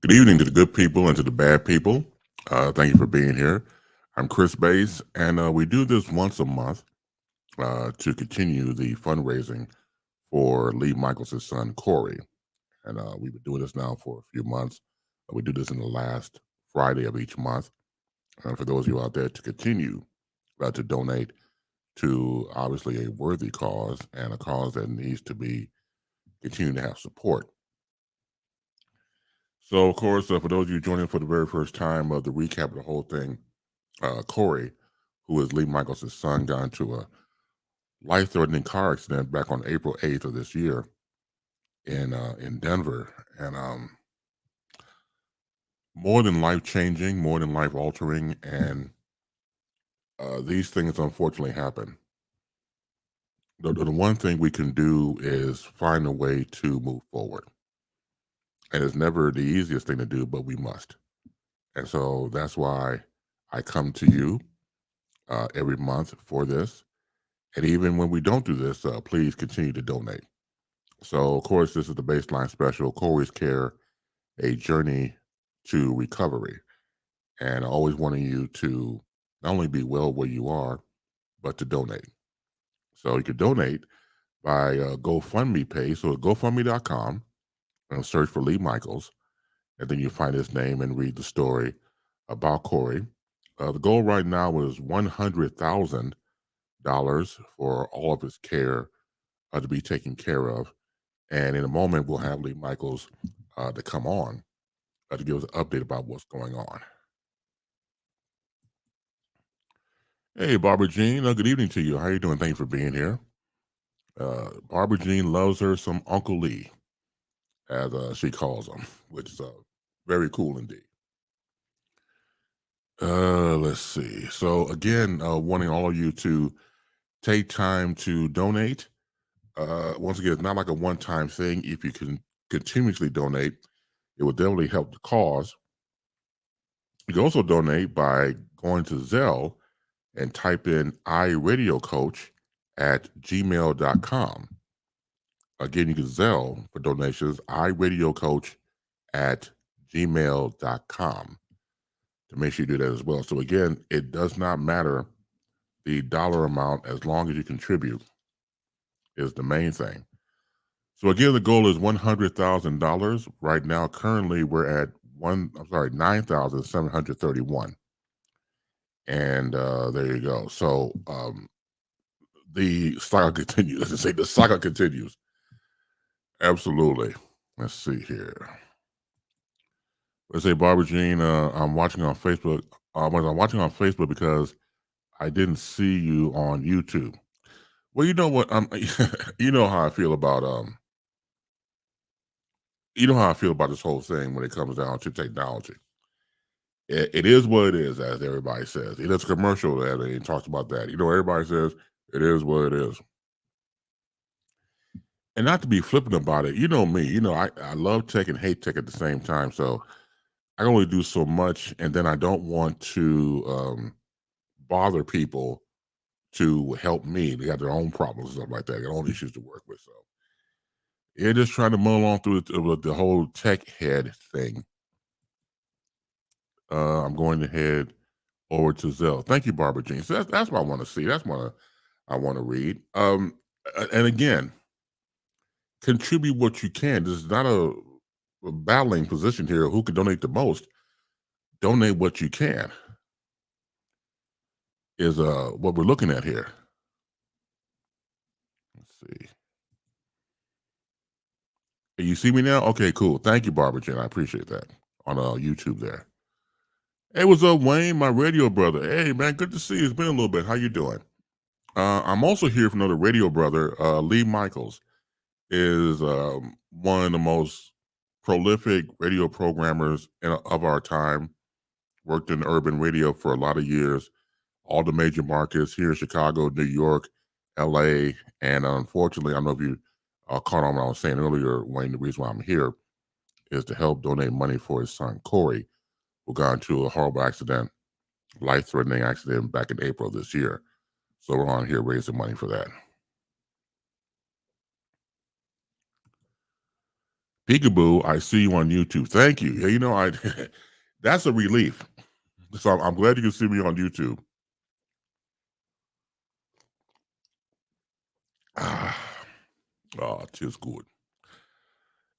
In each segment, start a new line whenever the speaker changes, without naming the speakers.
Good evening to the good people and to the bad people. Thank you for being here. I'm Chris Base, and we do this once a month to continue the fundraising for Lee Michaels' son, Corey. And we've been doing this now for a few months. We do this in the last Friday of each month. And for those of you out there to continue to donate to obviously a worthy cause and a cause that needs to be continuing to have support. So, of course, for those of you joining for the very first time, the recap of the whole thing, Corey, who is Lee Michaels' son, got into a life-threatening car accident back on April 8th of this year in Denver, and more than life-changing, more than life-altering, and these things unfortunately happen. The one thing we can do is find a way to move forward, and it's never the easiest thing to do, but we must. And so that's why I come to you every month for this. And even when we don't do this, please continue to donate. So, of course, this is the BaseLine special, Corey's Care, a journey to recovery. And I always wanting you to not only be well where you are, but to donate. So you can donate by GoFundMe page. So GoFundMe.com and search for Lee Michaels. And then you find his name and read the story about Corey. The goal right now is $100,000 for all of his care to be taken care of. And in a moment, we'll have Lee Michaels to come on to give us an update about what's going on. Hey, Barbara Jean, good evening to you. How are you doing? Thank you for being here. Barbara Jean loves her some Uncle Lee, as she calls him, which is very cool indeed. Let's see. So again, wanting all of you to take time to donate. Once again, it's not like a one-time thing. If you can continuously donate, it will definitely help the cause. You can also donate by going to Zelle and type in iRadioCoach at gmail.com. Again, you can Zelle for donations, iRadioCoach at gmail.com to make sure you do that as well. So again, it does not matter the dollar amount as long as you contribute is the main thing. So again, the goal is $100,000. Right now, currently we're at 9,731. And there you go. So the saga continues. Let's say the saga continues. Absolutely. Let's see here. Let's say Barbara Jean, I'm watching on Facebook. I'm watching on Facebook because I didn't see you on YouTube. Well, you know what? You know how I feel about you know how I feel about this whole thing when it comes down to technology. It is what it is, as everybody says. It is a commercial that it talks about that. You know, everybody says it is what it is. And not to be flippant about it, you know me, you know, I love tech and hate tech at the same time. So I can only do so much, and then I don't want to bother people to help me. They got their own problems and stuff like that, their own issues to work with. So yeah, just trying to mull on through with the whole tech head thing. I'm going to head over to Zelle. Thank you, Barbara Jean. So that's what I want to see. That's what I want to read. And again, contribute what you can. This is not a battling position here. Who can donate the most? Donate what you can. Is what we're looking at here. Let's see. You see me now? Okay, cool. Thank you, Barbara Jean. I appreciate that on YouTube there. Hey, what's up, Wayne? My radio brother. Hey, man, good to see you. It's been a little bit. How you doing? I'm also here from another radio brother. Lee Michaels is one of the most prolific radio programmers of our time. Worked in urban radio for a lot of years. All the major markets here in Chicago, New York, LA, and unfortunately, I don't know if you caught on what I was saying earlier, Wayne, the reason why I'm here is to help donate money for his son, Corey, who got into a horrible accident, life-threatening accident back in April of this year. So we're on here raising money for that. Peekaboo, I see you on YouTube. Thank you. Yeah, I that's a relief. So I'm glad you can see me on YouTube. Ah, oh, tis good.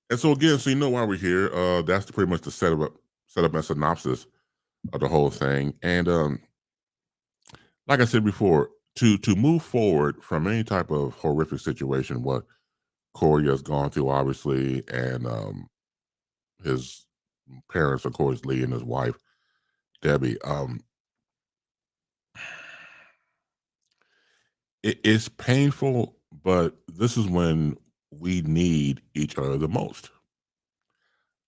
And so again, so why we're here. That's pretty much the setup and synopsis of the whole thing. And like I said before, to move forward from any type of horrific situation, what Corey has gone through, obviously, and his parents, of course, Lee and his wife, Debbie. It's painful, but this is when we need each other the most.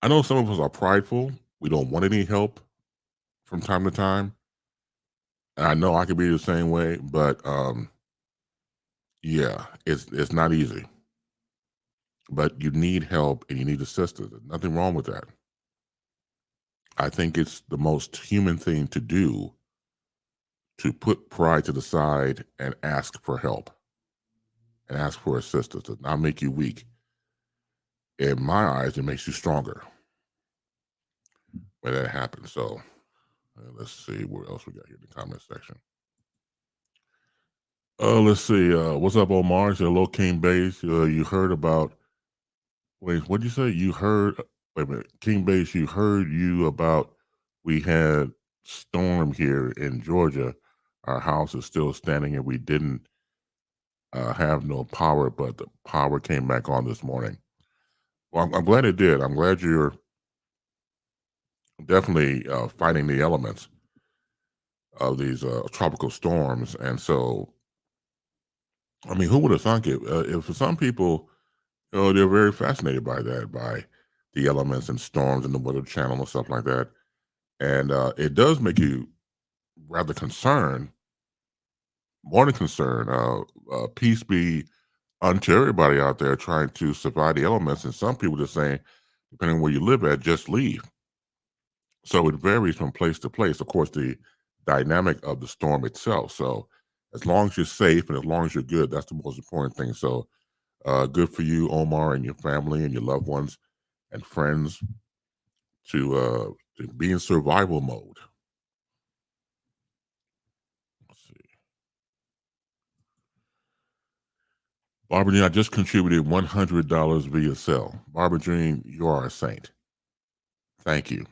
I know some of us are prideful. We don't want any help from time to time. And I know I could be the same way, but yeah, it's not easy. But you need help and you need assistance. There's nothing wrong with that. I think it's the most human thing to do to put pride to the side and ask for help and ask for assistance. It does not make you weak. In my eyes, it makes you stronger when that happens. So let's see what else we got here in the comment section. Let's see. What's up, Omar? Hello, King Base. You heard about? Wait, what'd you say? You heard? Wait a minute, King Base. You heard about? We had storm here in Georgia. Our house is still standing, and we didn't have no power, but the power came back on this morning. Well, I'm glad it did. I'm glad you're definitely fighting the elements of these tropical storms, and so I mean, who would have thunk it? If for some people, they're very fascinated by that, by the elements and storms and the Weather Channel and stuff like that. And it does make you rather concerned, more than concerned. Peace be unto everybody out there trying to survive the elements. And some people just saying, depending on where you live at, just leave. So it varies from place to place. Of course, the dynamic of the storm itself. So as long as you're safe and as long as you're good, that's the most important thing. So good for you, Omar, and your family and your loved ones and friends to be in survival mode. Let's see. Barbara Jean, I just contributed $100 via cell. Barbara Jean, you are a saint. Thank you.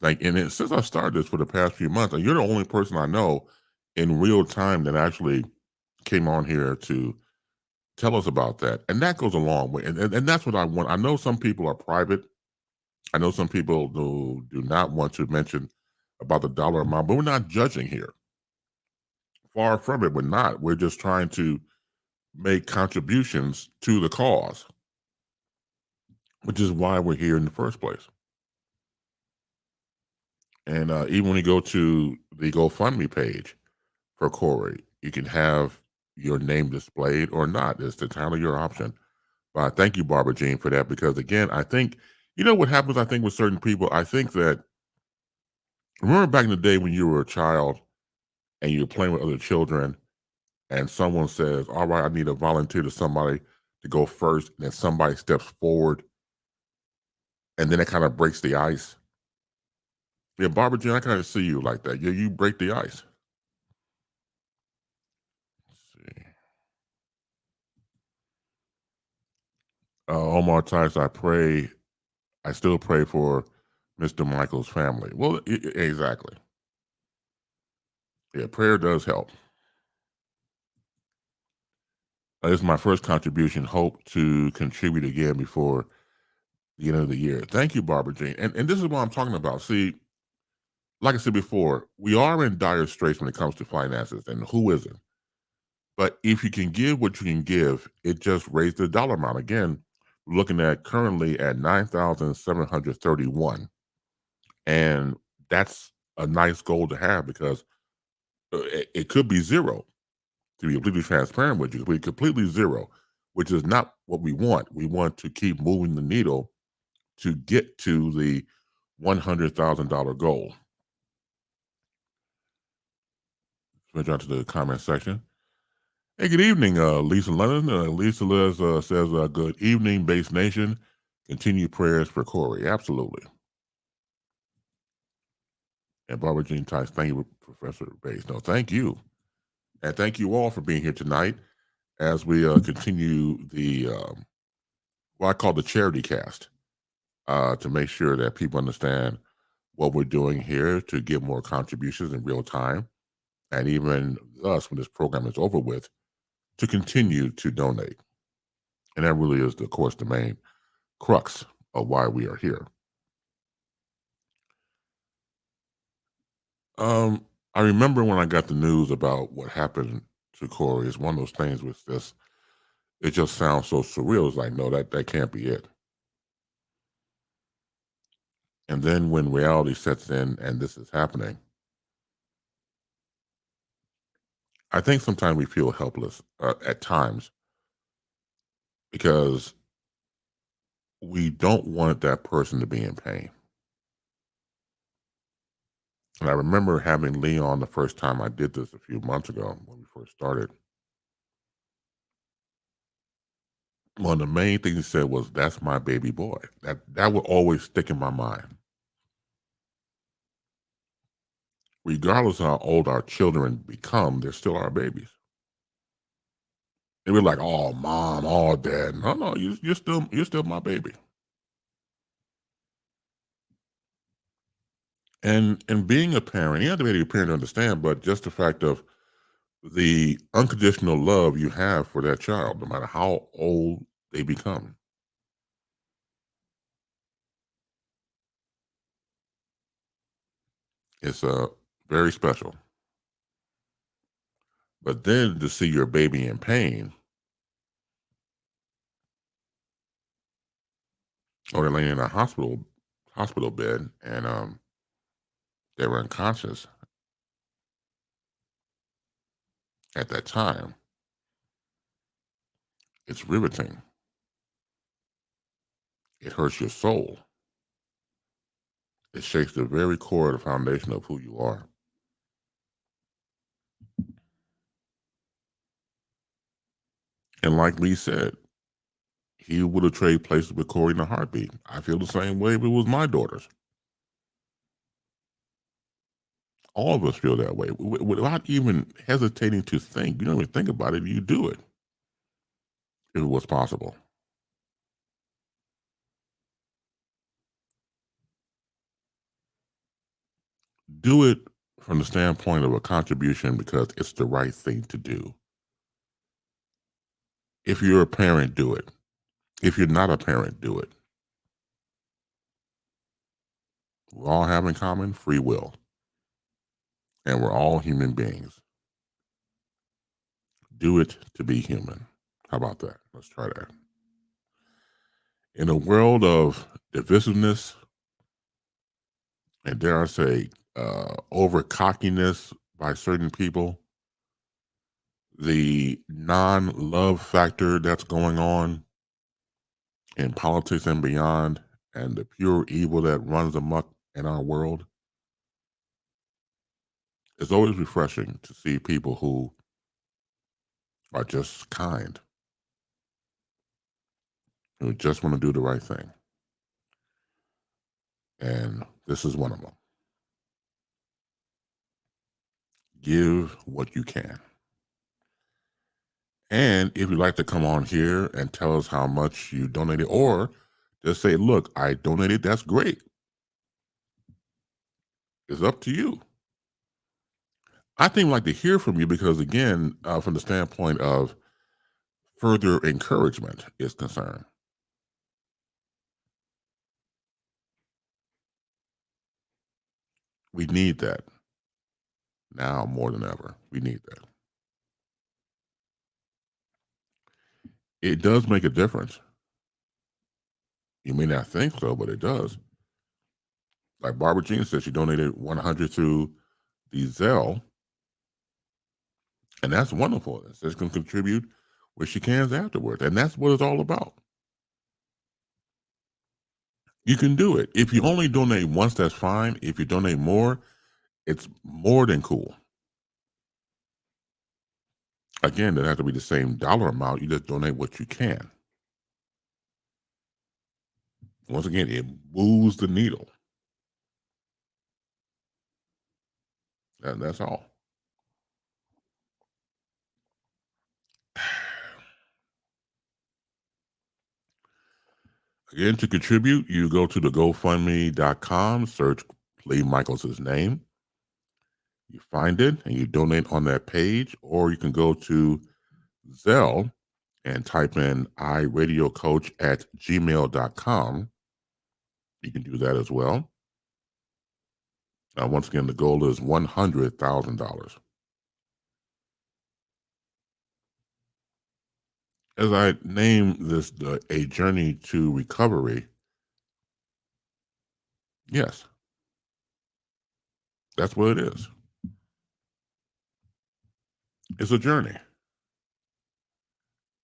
Since I started this for the past few months, you're the only person I know in real time that actually came on here to tell us about that. And that goes a long way. And that's what I want. I know some people are private. I know some people do not want to mention about the dollar amount, but we're not judging here. Far from it, we're not. We're just trying to make contributions to the cause, which is why we're here in the first place. And even when you go to the GoFundMe page for Corey, you can have your name displayed or not. It's entirely your option. But thank you, Barbara Jean, for that. Because again, I think, what happens, I think, with certain people, I think that, remember back in the day when you were a child and you were playing with other children and someone says, all right, I need a volunteer to somebody to go first, and then somebody steps forward and then it kind of breaks the ice. Yeah, Barbara Jean, I kind of see you like that. Yeah, you break the ice. Let's see. Omar Tice, I still pray for Mr. Michael's family. Well, exactly. Yeah, prayer does help. This is my first contribution. Hope to contribute again before the end of the year. Thank you, Barbara Jean. And this is what I'm talking about. See, like I said before, we are in dire straits when it comes to finances, and who isn't? But if you can give what you can give, it just raised the dollar amount. Again, looking at currently at 9,731. And that's a nice goal to have because it could be zero, to be completely transparent with you. It could be completely zero, which is not what we want. We want to keep moving the needle to get to the $100,000 goal. Switch on to the comment section. Hey, good evening, Lisa Lennon. Lisa says, good evening, Base Nation. Continue prayers for Corey. Absolutely. And Barbara Jean Tice, thank you, Professor Bates. No, thank you. And thank you all for being here tonight as we continue the, what I call the charity cast, to make sure that people understand what we're doing here to give more contributions in real time. And even us, when this program is over with, to continue to donate. And that really is, of course, the main crux of why we are here. I remember when I got the news about what happened to Corey. It's one of those things with this. It just sounds so surreal. It's like, no, that can't be it. And then when reality sets in and this is happening, I think sometimes we feel helpless at times because we don't want that person to be in pain. And I remember having Lee on the first time I did this a few months ago when we first started. One of the main things he said was, "That's my baby boy." That would always stick in my mind. Regardless of how old our children become, they're still our babies. And we're like, "Oh, mom, oh, dad." No, no, you're still my baby. And being a parent, you have to be a parent to understand, but just the fact of the unconditional love you have for that child, no matter how old they become, it's very special. But then to see your baby in pain, or they're laying in a hospital bed, and they were unconscious at that time, it's riveting. It hurts your soul. It shakes the very core of the foundation of who you are. And like Lee said, he would have traded places with Corey in a heartbeat. I feel the same way if it was my daughters. All of us feel that way without even hesitating to think. You don't even think about it. You do it if it was possible. Do it from the standpoint of a contribution because it's the right thing to do. If you're a parent, do it. If you're not a parent, do it. We all have in common free will, and we're all human beings. Do it to be human. How about that? Let's try that. In a world of divisiveness and, dare I say, over cockiness by certain people, the non love factor that's going on in politics and beyond, and the pure evil that runs amok in our world, it's always refreshing to see people who are just kind, who just want to do the right thing. And this is one of them. Give what you can. And if you'd like to come on here and tell us how much you donated, or just say, look, I donated, that's great. It's up to you. I think we'd like to hear from you because, again, from the standpoint of further encouragement is concerned, we need that now more than ever. We need that. It does make a difference. You may not think so, but it does. Like Barbara Jean said, she donated 100 through the Zelle, and that's wonderful. It says can contribute where she can afterwards, and that's what it's all about. You can do it. If you only donate once, that's fine. If you donate more, it's more than cool. Again, it doesn't have to be the same dollar amount. You just donate what you can. Once again, it moves the needle. That's all. Again, to contribute, you go to the GoFundMe.com, search Lee Michaels' name. You find it and you donate on that page, or you can go to Zelle and type in iradiocoach@gmail.com. You can do that as well. Once again, the goal is $100,000. As I name this A Journey to Recovery, yes, that's what it is. It's a journey.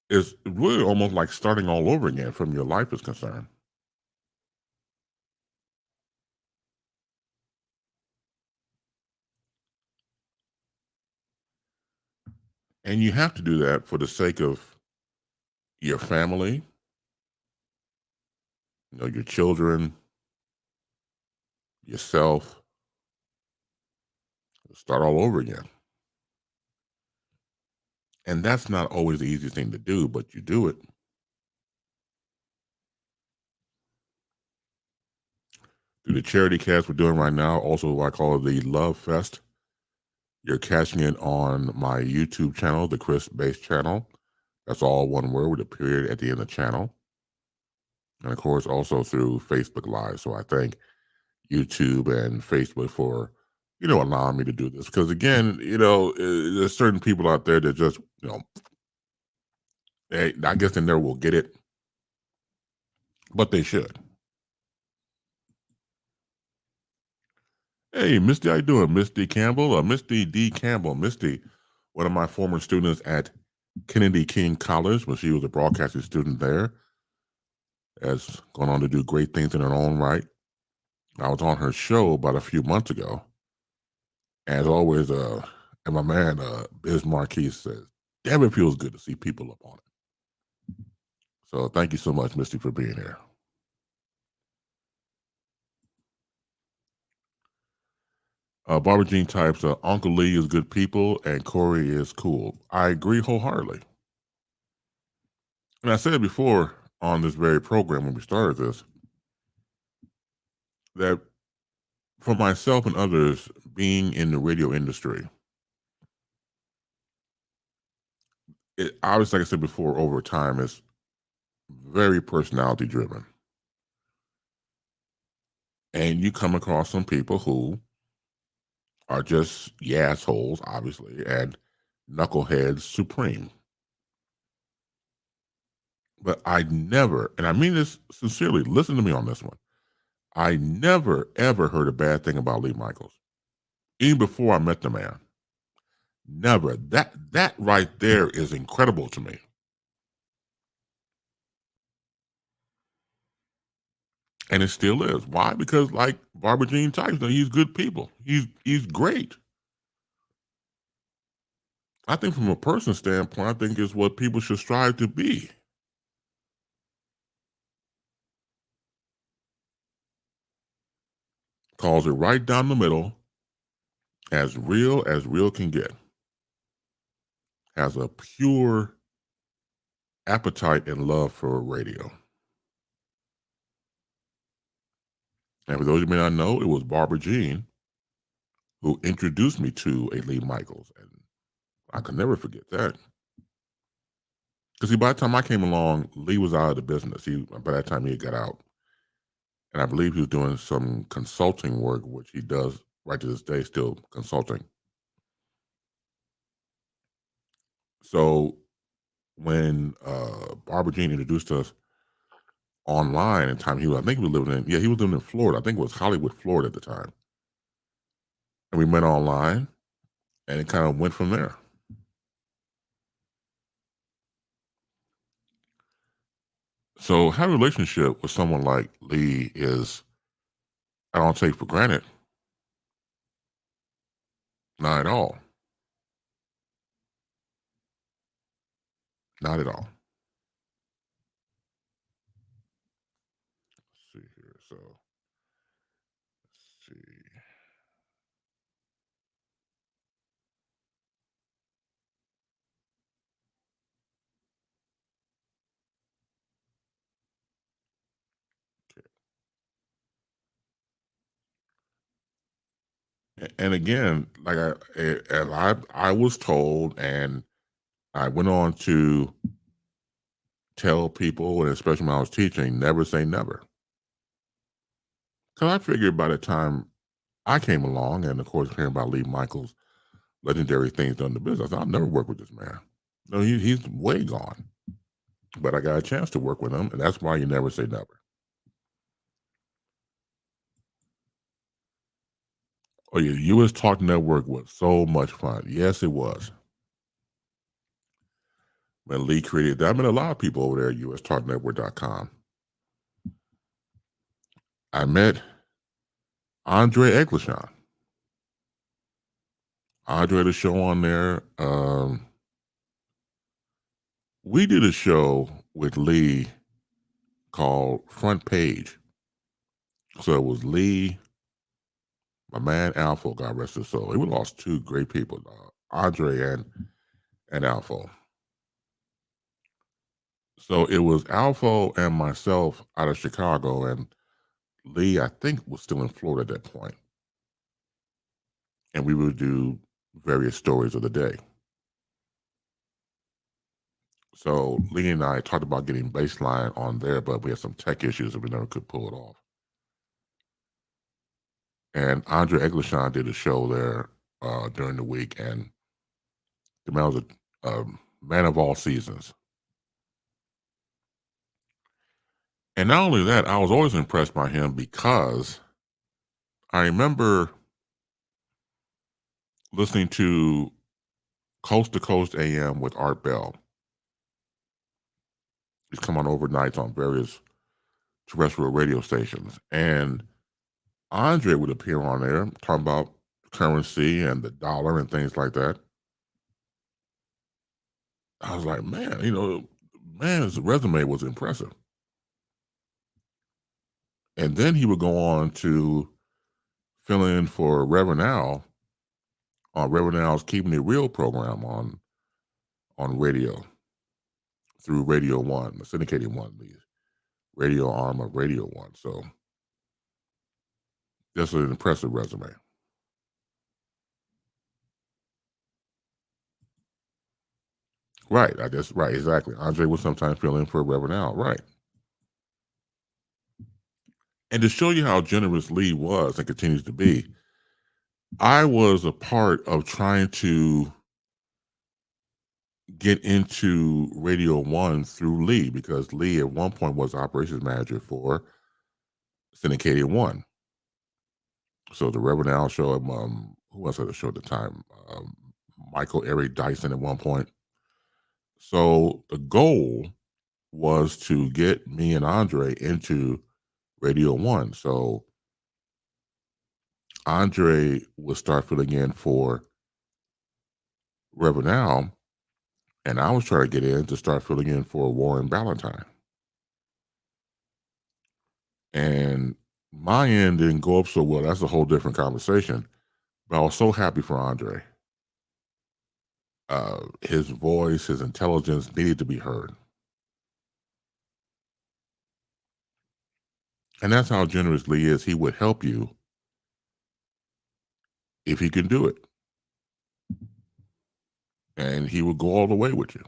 It's really almost like starting all over again from your life is concerned. And you have to do that for the sake of your family, your children, yourself. Start all over again. And that's not always the easiest thing to do, but you do it. Through the charity cast we're doing right now, also what I call it the Love Fest. You're catching it on my YouTube channel, the Chris Base channel. That's all one word with a period at the end of the channel. And of course, also through Facebook Live. So I thank YouTube and Facebook for, allowing me to do this. Because again, there's certain people out there that just, I guess they never will get it, but they should. Hey, Misty, how you doing? Misty Campbell, Misty D. Campbell. Misty, one of my former students at Kennedy King College when she was a broadcasting student there, has gone on to do great things in her own right. I was on her show about a few months ago. As always, and my man, Biz Marquis says, damn, it feels good to see people up on it. So thank you so much, Misty, for being here. Barbara Jean types, Uncle Lee is good people and Corey is cool. I agree wholeheartedly. And I said before on this very program when we started this, that for myself and others being in the radio industry, it obviously, like I said before, over time is very personality driven. And you come across some people who are just assholes, obviously, and knuckleheads supreme. But I never, and I mean this sincerely, listen to me on this one. I never, ever heard a bad thing about Lee Michaels, even before I met the man. Never. That right there is incredible to me. And it still is. Why? Because like Barbara Jean Tyson, he's good people. He's great. I think from a person standpoint, I think it's what people should strive to be. Calls it right down the middle, as real can get. Has a pure appetite and love for radio. And for those who may not know, it was Barbara Jean who introduced me to a Lee Michaels. And I could never forget that. Because by the time I came along, Lee was out of the business. By that time he had got out. And I believe he was doing some consulting work, which he does right to this day, still consulting. So when Barbara Jean introduced us online at the time, I think he was living in Florida. I think it was Hollywood, Florida at the time. And we met online and it kind of went from there. So having a relationship with someone like Lee is, I don't take for granted. Not at all. Not at all. see here. So let's see. And again, like and I was told, and I went on to tell people, and especially when I was teaching, never say never. Because I figured by the time I came along, and of course, hearing about Lee Michaels' legendary things done in the business, I'll never work with this man. No, he's way gone. But I got a chance to work with him, and that's why you never say never. Oh, yeah, U.S. Talk Network was so much fun. Yes, it was. When Lee created that, I met a lot of people over there at ustalknetwork.com. I met Andre Eglishan. Andre had a show on there. We did a show with Lee called Front Page. So it was Lee, my man Alpha, God rest his soul. We lost two great people, Andre and Alpha. So it was Alpha and myself out of Chicago, and Lee, I think, was still in Florida at that point. And we would do various stories of the day. So Lee and I talked about getting BaseLine on there, but we had some tech issues and we never could pull it off. And Andre Eglishan did a show there during the week, and the man was a man of all seasons. And not only that, I was always impressed by him because I remember listening to Coast to Coast AM with Art Bell. He's come on overnights on various terrestrial radio stations. And Andre would appear on there talking about currency and the dollar and things like that. I was like, man, his resume was impressive. And then he would go on to fill in for Reverend Al on Reverend Al's Keeping It Real program on radio through Radio One, the syndicated one, the radio arm of Radio One. So that's an impressive resume. Right. I guess right, exactly. Andre would sometimes fill in for Reverend Al, right. And to show you how generous Lee was and continues to be, I was a part of trying to get into Radio One through Lee because Lee at one point was operations manager for Syndicated One. So the Reverend Al show, who else had a show at the time? Michael Eric Dyson at one point. So the goal was to get me and Andre into Radio One. So Andre would start filling in for Reverend Al, and I was trying to get in to start filling in for Warren Ballantyne. And my end didn't go up so well. That's a whole different conversation. But I was so happy for Andre. His voice, his intelligence needed to be heard. And that's how generous Lee is. He would help you if he can do it. And he would go all the way with you.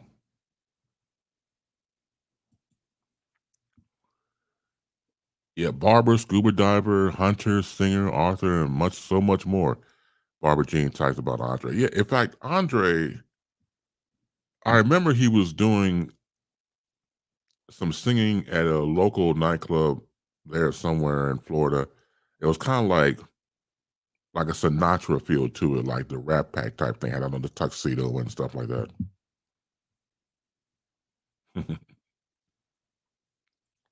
Yeah, barber, scuba diver, hunter, singer, author, and so much more. Barbara Jean types about Andre. Yeah, in fact, Andre, I remember he was doing some singing at a local nightclub there somewhere in Florida. It was kind of like a Sinatra feel to it, like the Rat Pack type thing. Had on the tuxedo and stuff like that.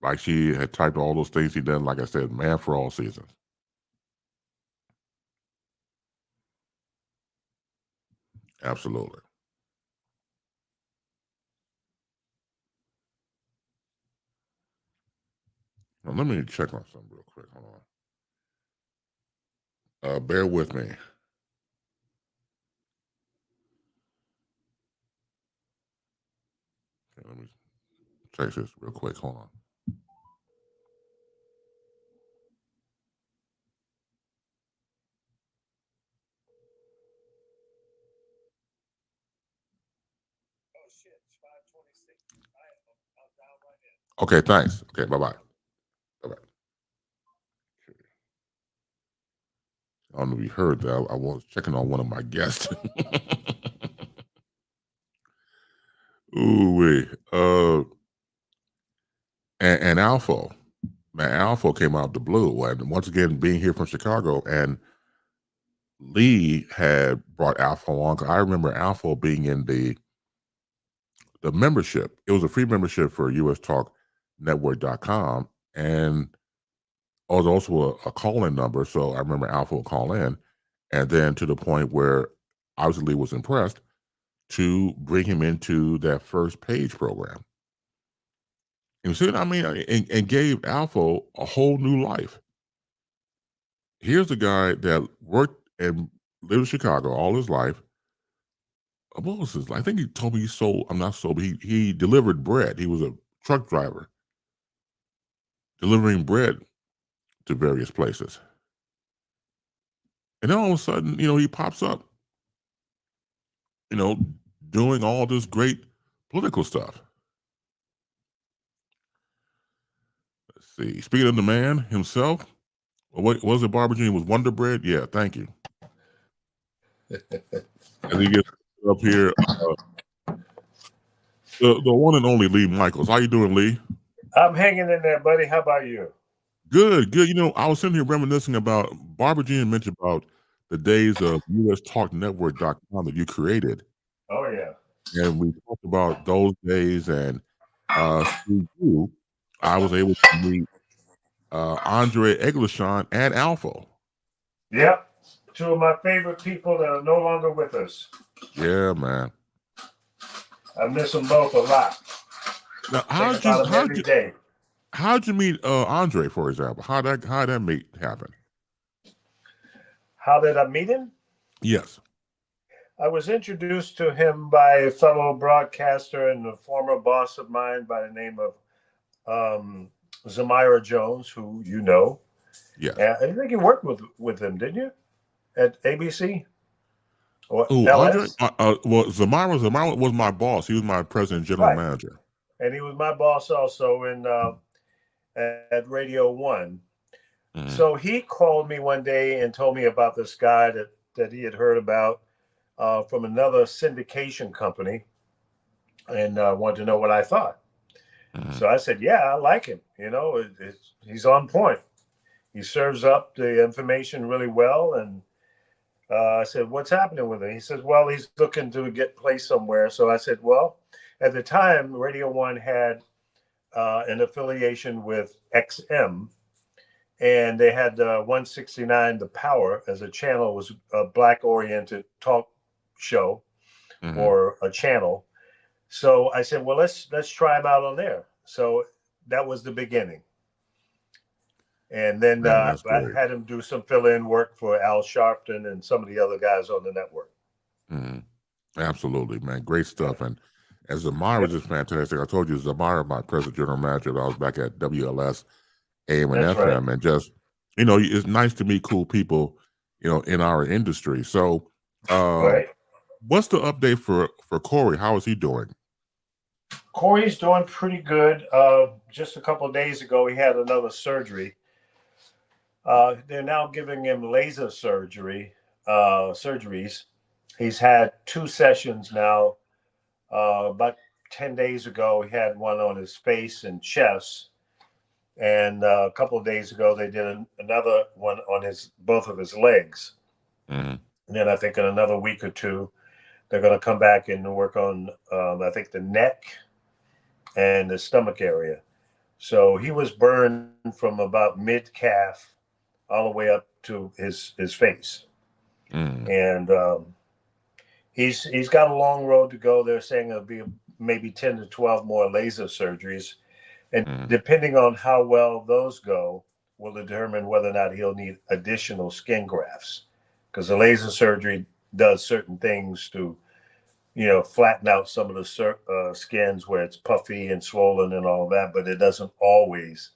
Like she had typed all those things he done. Like I said, man for all seasons. Absolutely. Now, let me check on something real quick. Hold on. Bear with me. Okay, let me check this real quick. Hold on. Okay, thanks. Okay, bye-bye. Bye-bye. I don't know if you heard that. I was checking on one of my guests. Ooh wee. And Alpha. Man, Alpha came out of the blue. And once again, being here from Chicago, and Lee had brought Alpha along. I remember Alpha being in the membership. It was a free membership for ustalknetwork.com. And it was also a call-in number. So I remember Alpha would call in. And then to the point where obviously Lee was impressed to bring him into that first page program. And see what I mean? And gave Alpha a whole new life. Here's a guy that worked and lived in Chicago all his life. What was his? I think he told me he sold. I'm not sold. But he delivered bread. He was a truck driver, delivering bread to various places. And then all of a sudden, he pops up, you know, doing all this great political stuff. Let's see. Speaking of the man himself, what was it? Barbara Jean was Wonder Bread. Yeah, thank you. As he gets up here, the one and only Lee Michaels. How you doing, Lee?
I'm hanging in there, buddy. How about you?
Good, good. I was sitting here reminiscing about Barbara Jean mentioned about the days of USTalkNetwork.com that you created.
Oh, yeah.
And we talked about those days, and through you, I was able to meet Andre Eglishan and Alpha.
Yep. Two of my favorite people that are no longer with us.
Yeah, man.
I miss them both a lot.
Now,
Think about them every day.
how'd you meet Andre, for example? How that meet happen?
How did I meet him?
Yes.
I was introduced to him by a fellow broadcaster and a former boss of mine by the name of Zamira Jones, who you know.
Yes.
I think you worked with him, didn't you? At ABC or
Oh, Andre?
LS?
Well, Zamira was my boss. He was my president general
Right.
manager.
And he was my boss also at Radio One.
Mm-hmm.
So he called me one day and told me about this guy that he had heard about from another syndication company, and wanted to know what I thought.
Mm-hmm.
So I said, "Yeah, I like him. He's on point. He serves up the information really well." And I said, "What's happening with him?" He says, "Well, he's looking to get placed somewhere." So I said, "Well, at the time, Radio One had an affiliation with XM, and they had 169 The Power as a channel. It was a black oriented talk show
Mm-hmm.
or a channel. So I said, well, let's try him out on there. So that was the beginning. And then
Man, that's
I
great.
had him do some fill-in work for Al Sharpton and some of the other guys on the network.
Mm-hmm. Absolutely, man. Great stuff. And as Zamira
Yep.
was just fantastic. I told you Zamira, my president general manager, I was back at WLS AM and
That's right.
FM, and just it's nice to meet cool people, in our industry. So,
Right.
what's the update for Corey? How is he doing?
Corey's doing pretty good. Just a couple of days ago, he had another surgery. They're now giving him laser surgeries. He's had 2 sessions now. About 10 days ago, he had one on his face and chest. And a couple of days ago, they did another one on both of his legs.
Mm-hmm.
And then I think in another week or two, they're going to come back and work on, I think, the neck and the stomach area. So he was burned from about mid calf all the way up to his face.
Mm-hmm.
And he's got a long road to go. They're saying it'll be maybe 10 to 12 more laser surgeries. And
Mm.
depending on how well those go, will determine whether or not he'll need additional skin grafts. Because the laser surgery does certain things to, flatten out some of the skins where it's puffy and swollen and all that, but it doesn't always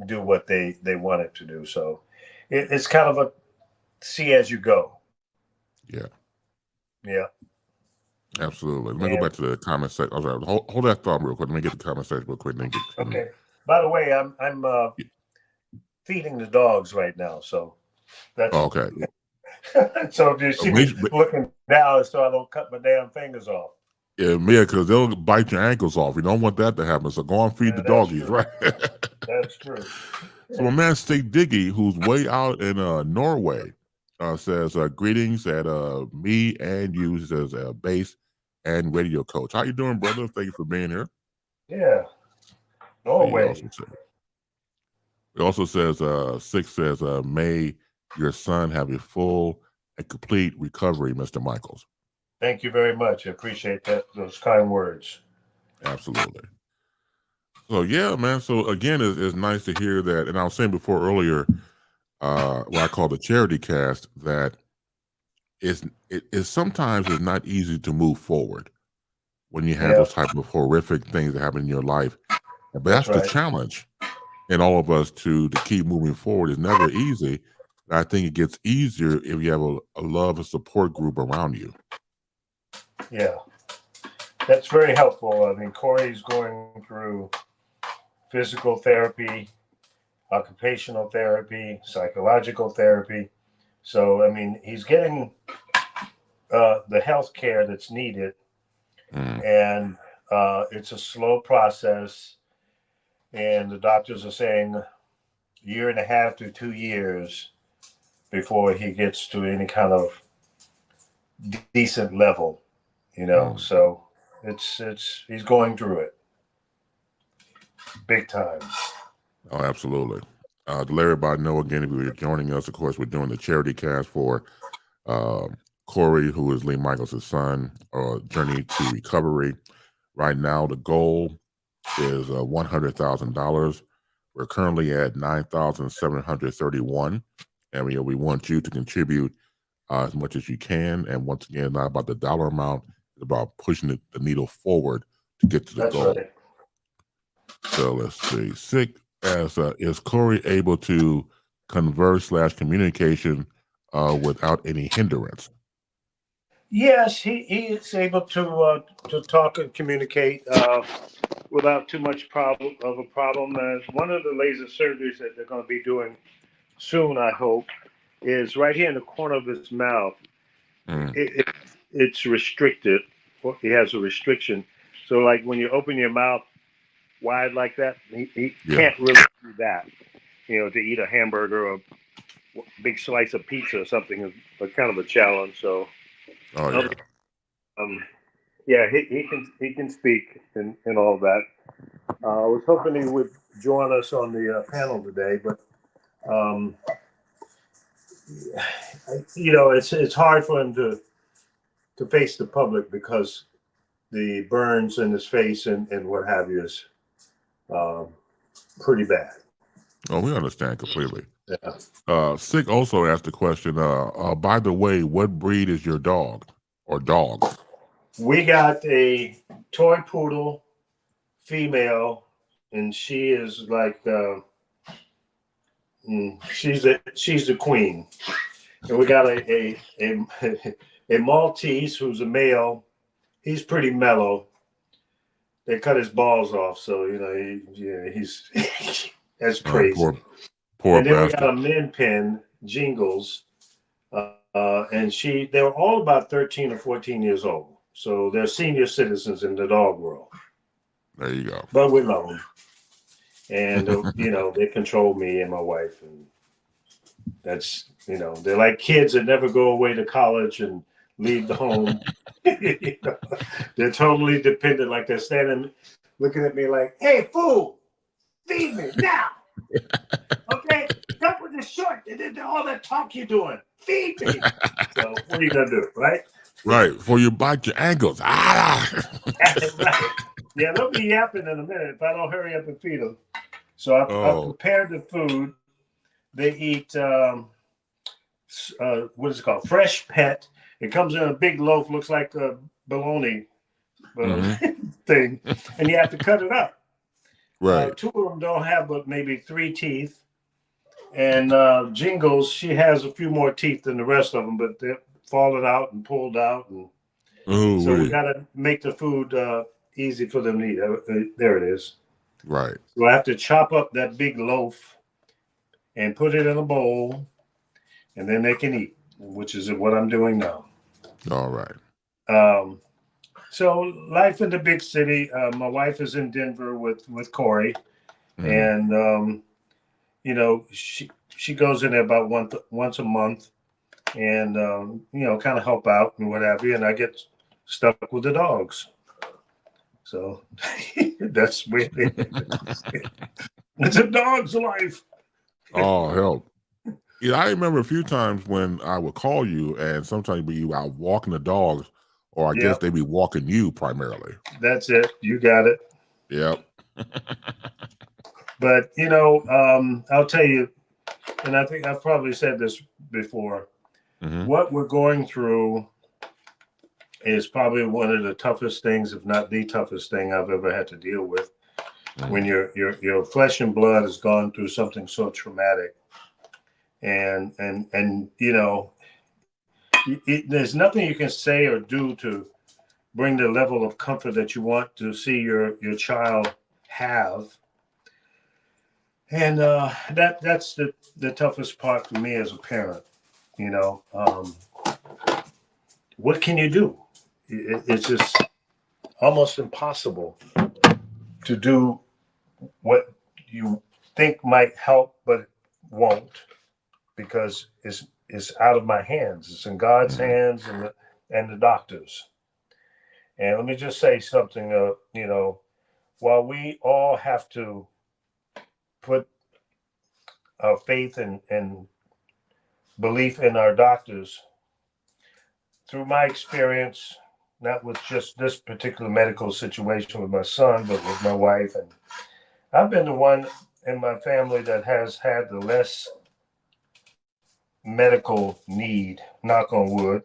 do what they want it to do. So it's kind of a see as you go.
Yeah,
Yeah.
absolutely. Let me go
And
back to the comment section. I'm sorry. Hold that thought real quick. Let me get the comment section real quick. Then get continue.
okay. By the way, I'm feeding the dogs right now, so
Oh,
that's
okay.
so if you see me
But
looking down, so I don't cut my damn fingers off.
yeah, because they'll bite your ankles off. You don't want that to happen. So go and feed the
That's
doggies,
true.
right?
That's true.
So my man Stig Diggy, who's way out in Norway, says greetings at me and you. He says bass and radio coach. How you doing, brother? Thank you for being here.
Yeah.
He
Norway.
also says Six says may your son have a full and complete recovery, Mr. Michaels.
Thank you very much. I appreciate those kind words.
Absolutely. So yeah, man. So again, it's nice to hear that. And I was saying before earlier, what I call the charity cast, that it is sometimes it's not easy to move forward when you have
Yeah,
those type of horrific things that happen in your life. But
that's
that's the
right.
challenge in all of us to keep moving forward. It's never easy. I think it gets easier if you have a love and support group around you.
Yeah, that's very helpful. I mean, Corey's going through physical therapy, occupational therapy, psychological therapy. So, I mean, he's getting the health care that's needed,
Mm.
and it's a slow process. And the doctors are saying a year and a half to 2 years before he gets to any kind of decent level,
Mm.
So it's he's going through it big time.
Oh, absolutely. To let everybody know again, if you're joining us, of course, we're doing the charity cast for uh, Corey, who is Lee Michaels' son, Journey to Recovery. Right now, the goal is $100,000. We're currently at 9,731, and we want you to contribute as much as you can. And once again, not about the dollar amount; it's about pushing the needle forward to get to the
That's
goal.
right.
So let's see. Sick as is Corey able to converse / communication without any hindrance?
Yes, he is able to talk and communicate without too much problem of a problem. One of the laser surgeries that they're going to be doing soon, I hope, is right here in the corner of his mouth.
Mm.
It's restricted. He has a restriction. So, like when you open your mouth wide like that, he
Yeah.
can't really do that. To eat a hamburger or a big slice of pizza or something is kind of a challenge. So,
Oh yeah.
yeah, he can speak and all that. I was hoping he would join us on the panel today, but um, it's hard for him to face the public because the burns in his face and what have you is um, pretty bad.
Oh, we understand completely.
Yeah.
Sick also asked the question. By the way, what breed is your dog or dogs?
We got a toy poodle female, and she is like she's the queen. And we got a Maltese who's a male. He's pretty mellow. They cut his balls off, so he's that's crazy.
Poor
And then we got
bastard.
a min pin, Jingles, and they were all about 13 or 14 years old. So they're senior citizens in the dog world.
There you go.
But we love them, and they control me and my wife, and that's they're like kids that never go away to college and leave the home. They're totally dependent, like they're standing looking at me like, hey fool, feed me now. Okay, stop with the short and all that talk you're doing, feed me. So what are you gonna do, right?
Right, for you bite your ankles. Ah.
Right. Yeah, they'll be yapping in a minute if I don't hurry up and feed them. So I've
Oh.
prepared the food. They eat what is it called? Fresh Pet. It comes in a big loaf, looks like a bologna uh,
Hmm.
thing, and you have to cut it up.
Right.
Two of them don't have but maybe three teeth, and Jingles, she has a few more teeth than the rest of them, but they're falling out and pulled out, and
Ooh
so we
wee.
got to make the food easy for them to eat. There it is.
Right.
So I have to chop up that big loaf and put it in a bowl, and then they can eat, which is what I'm doing now.
All right.
Um, so life in the big city. My wife is in Denver with Corey,
Hmm.
and she goes in there about once a month, and kind of help out and what have you. And I get stuck with the dogs. So that's where it's a dog's life.
Oh, help. Yeah, I remember a few times when I would call you, and sometimes be you out walking the dogs, or I guess
Yep,
they be walking you primarily.
that's it. You got it.
Yep.
But I'll tell you, and I think I've probably said this before.
Hmm.
What we're going through is probably one of the toughest things, if not the toughest thing I've ever had to deal with. When
Hmm.
your flesh and blood has gone through something so traumatic, and there's nothing you can say or do to bring the level of comfort that you want to see your child have. And that's the toughest part for me as a parent. You know, what can you do? It's just almost impossible to do what you think might help, but it won't, because it's out of my hands. It's in God's
Hmm.
hands and the doctors. And let me just say something. While we all have to put our faith and belief in our doctors, through my experience, not with just this particular medical situation with my son, but with my wife, and I've been the one in my family that has had the less medical need, knock on wood,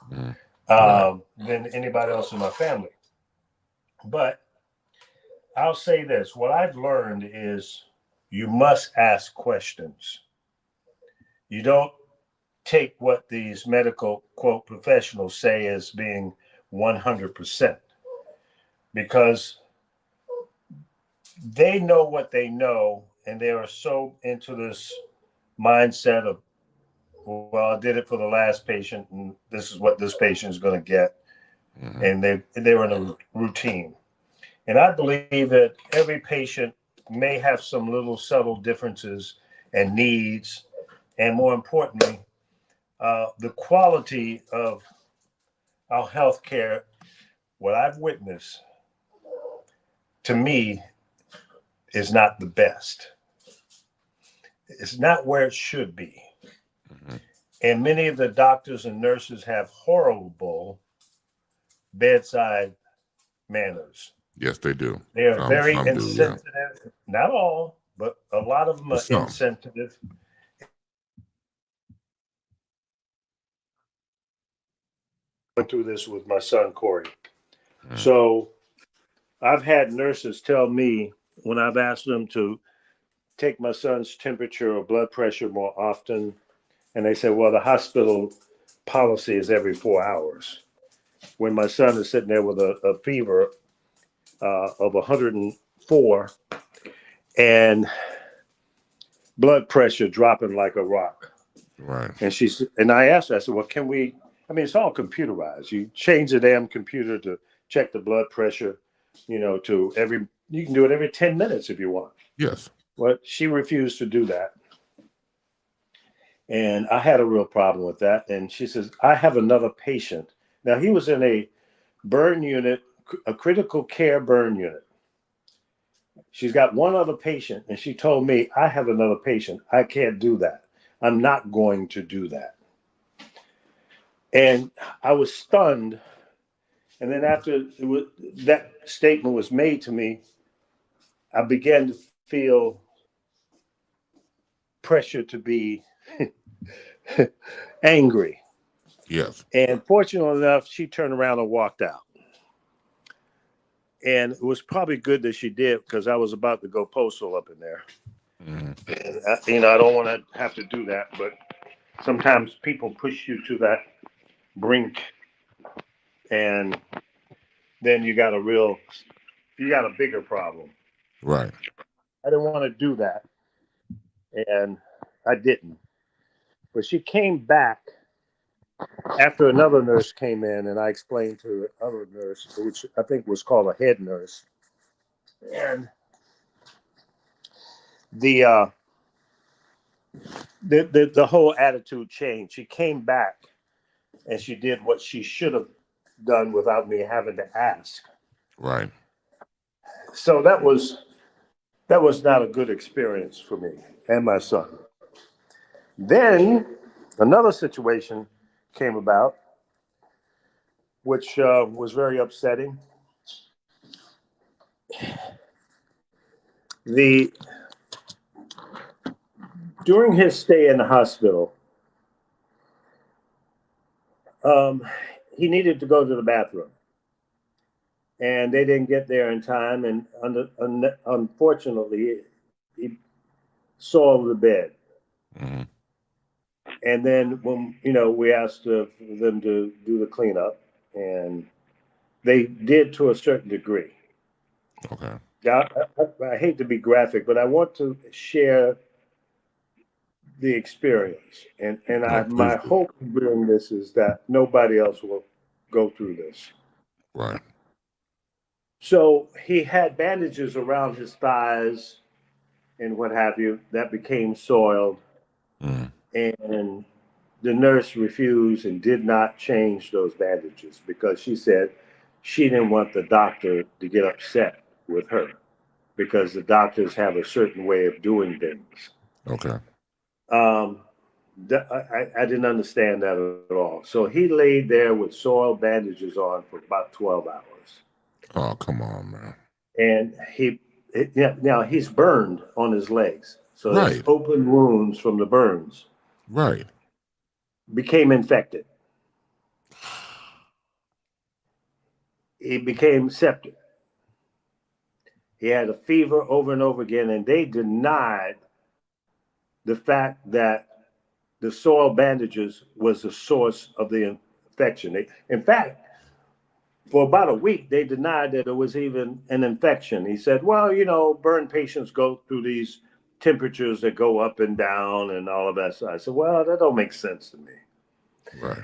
Hmm. Right.
than anybody else in my family. But I'll say this: what I've learned is you must ask questions. You don't take what these medical quote professionals say as being 100%, because they know what they know, and they are so into this mindset of, well, I did it for the last patient, and this is what this patient is going to get,
Hmm.
and they're in a routine. And I believe that every patient may have some little subtle differences and needs, and more importantly, the quality of our healthcare. What I've witnessed, to me, is not the best. It's not where it should be.
Hmm.
And many of the doctors and nurses have horrible bedside manners.
Yes, they do.
They are very
Some do. Yeah,
insensitive. Not all, but a lot of them
but
are
some.
insensitive. Went through this with my son Corey.
Hmm.
So I've had nurses tell me when I've asked them to take my son's temperature or blood pressure more often, and they say, well, the hospital policy is every 4 hours. When my son is sitting there with a fever of 104 and blood pressure dropping like a rock.
Right.
And I asked her, I said, well, can we? I mean, it's all computerized. You change the damn computer to check the blood pressure, to you can do it every 10 minutes if you want.
Yes.
Well, she refused to do that. And I had a real problem with that. And she says, I have another patient. Now, he was in a burn unit, a critical care burn unit. She's got one other patient, and she told me, I have another patient. I can't do that. I'm not going to do that. And I was stunned And then after that statement was made to me, I began to feel pressure to be angry.
Yes.
And fortunately enough, she turned around and walked out. And it was probably good that she did because I was about to go postal up in there.
Hmm.
And I don't want to have to do that, but sometimes people push you to that brink, and then you got a bigger problem.
Right.
I didn't want to do that, and I didn't. But she came back after another nurse came in, and I explained to the other nurse, which I think was called a head nurse, and the uh, the whole attitude changed. She came back and she did what she should have done without me having to ask.
Right.
So that was not a good experience for me and my son. Then another situation came about, which was very upsetting. The During his stay in the hospital, um, he needed to go to the bathroom, and they didn't get there in time, and unfortunately, he saw the bed.
Hmm.
And then when we asked them to do the cleanup, and they did to a certain degree.
Okay.
Now, I hate to be graphic, but I want to share the experience, and
No,
my
please do.
hope during this is that nobody else will go through this.
Right.
So he had bandages around his thighs and what have you that became soiled,
Hmm.
and the nurse refused and did not change those bandages because she said she didn't want the doctor to get upset with her because the doctors have a certain way of doing things.
Okay.
Um, I didn't understand that at all. So he laid there with soiled bandages on for about 12 hours.
Oh, come on, man.
And yeah, now he's burned on his legs. So there's
Right.
open wounds from the burns,
Right.
became infected. He became septic. He had a fever over and over again, and they denied the fact that the soiled bandages was the source of the infection. In fact, for about a week, they denied that it was even an infection. He said, well, burn patients go through these temperatures that go up and down and all of that. So I said, well, that don't make sense to me.
Right.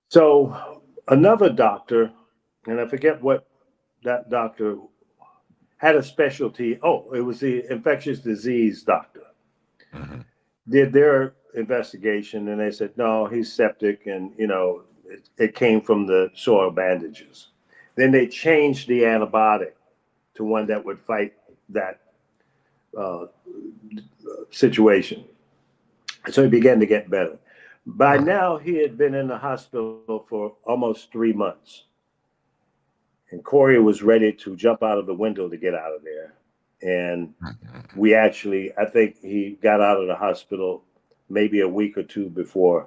So another doctor, and I forget what that doctor had a specialty. Oh, it was the infectious disease doctor.
Hmm.
Did their investigation, and they said, no, he's septic, and it came from the soil bandages. Then they changed the antibiotic to one that would fight that uh, situation. So he began to get better. By
Right.
now, he had been in the hospital for almost 3 months, and Corey was ready to jump out of the window to get out of there. And
Mhm.
I think he got out of the hospital maybe a week or two before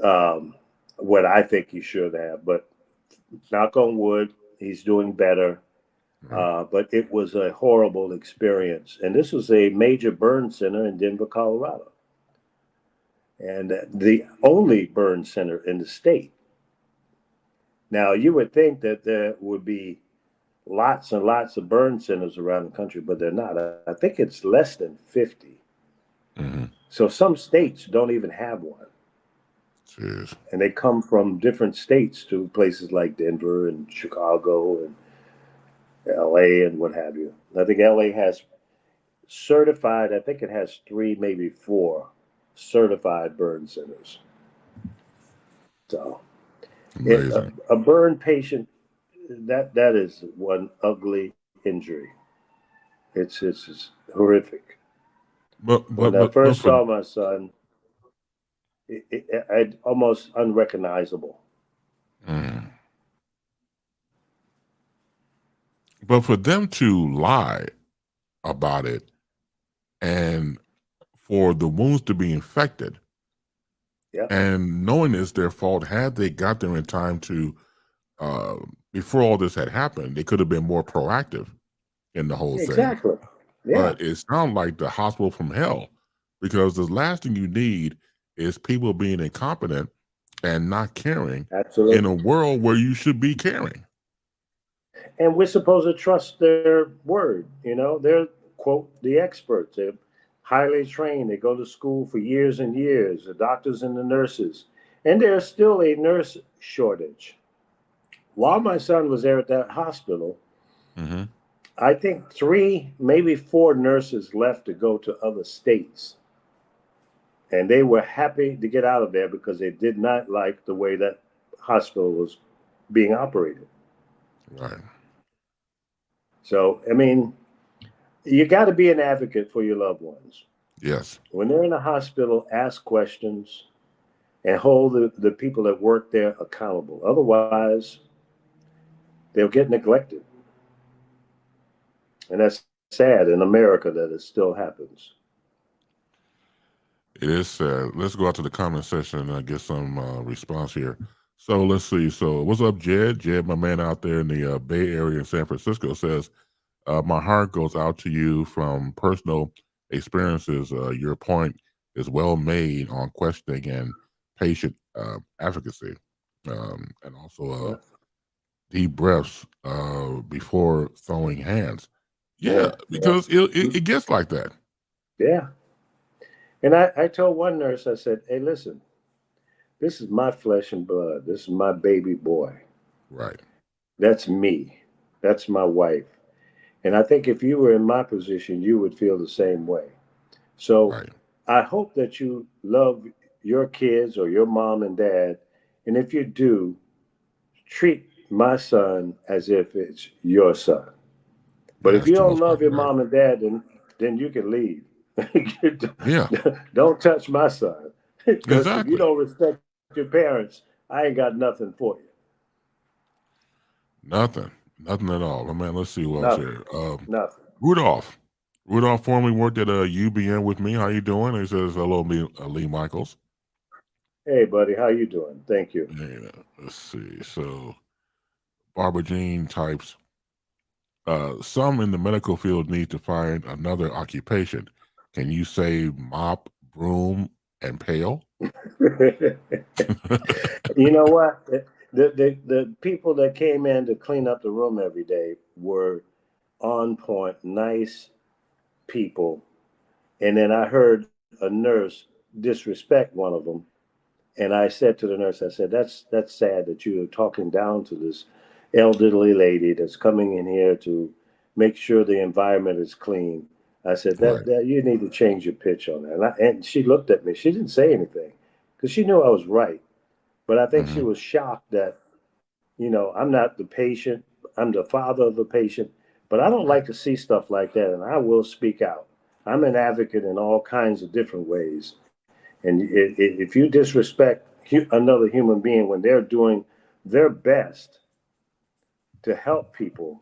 um, what I think he should have. But knock on wood, he's doing better.
Right.
But it was a horrible experience. And this was a major burn center in Denver, Colorado, and the only burn center in the state. Now, you would think that there would be lots and lots of burn centers around the country, but they're not. I think it's less than 50.
Hmm.
So some states don't even have one.
Jeez.
And they come from different states to places like Denver and Chicago and LA and what have you. I think LA has certified, I think it has three, maybe four certified burn centers. So
Amazing.
a burn patient, that is one ugly injury. It's horrific.
But
When
but
I
but but
first
for
saw my son, it almost unrecognizable.
mm, But for them to lie about it and for the wounds to be infected
Yeah,
and knowing it's their fault, had they got there in time to, uh, before all this had happened, they could have been more proactive in the whole thing.
exactly. Yeah,
But it sounds like the hospital from hell, because the last thing you need is people being incompetent and not caring in a
absolutely.
world where you should be caring.
And we're supposed to trust their word. You know, they're, quote, the experts. They're highly trained. They go to school for years and years, the doctors and the nurses. And there's still a nurse shortage. While my son was there at that hospital,
Hmm.
I think 3, maybe 4 nurses left to go to other states. And they were happy to get out of there because they did not like the way that hospital was being operated.
Right.
So, I mean, you got to be an advocate for your loved ones.
Yes.
When they're in the hospital, ask questions and hold the people that work there accountable. Otherwise, they'll get neglected. And that's sad in America that it still happens.
It is sad. Let's go out to the comment section and get some response here. So let's see. So what's up, Jed? Jed, my man out there in the Bay Area in San Francisco, says, my heart goes out to you from personal experiences. Your point is well made on questioning and patient advocacy, and also
Yeah.
deep breaths before throwing hands. Yeah,
Yeah. Yeah.
because it gets like that.
Yeah. And I told one nurse, I said, hey, listen, this is my flesh and blood. This is my baby boy.
Right,
That's me. That's my wife. And I think if you were in my position, you would feel the same way. So
right.
I hope that you love your kids or your mom and dad. And if you do, treat my son as if it's your son. But if
That's
you
the
don't
most
love your
right.
mom and dad, then you can leave.
Yeah,
Don't touch my son. Because if you
exactly.
don't respect your parents, I ain't got nothing for you.
Nothing. Nothing at all. Man, let's see what else
Nothing.
here.
Nothing.
Rudolph. Rudolph formerly worked at UBN with me. How you doing? He says, hello, Lee Michaels.
Hey, buddy, how you doing? Thank you.
Yeah, let's see. So, Barbara Jean types, some in the medical field need to find another occupation. Can you say mop, broom, and pail?
You know what? The people that came in to clean up the room every day were on point, nice people. And then I heard a nurse disrespect one of them. And I said to the nurse, I said, that's sad that you are talking down to this elderly lady that's coming in here to make sure the environment is clean. I said
Right.
that you need to change your pitch on that. And she looked at me. She didn't say anything because she knew I was right. But I think she
Hmm.
was shocked that, I'm not the patient. I'm the father of the patient. But I don't
Right.
like to see stuff like that. And I will speak out. I'm an advocate in all kinds of different ways. And if you disrespect another human being when they're doing their best to help people,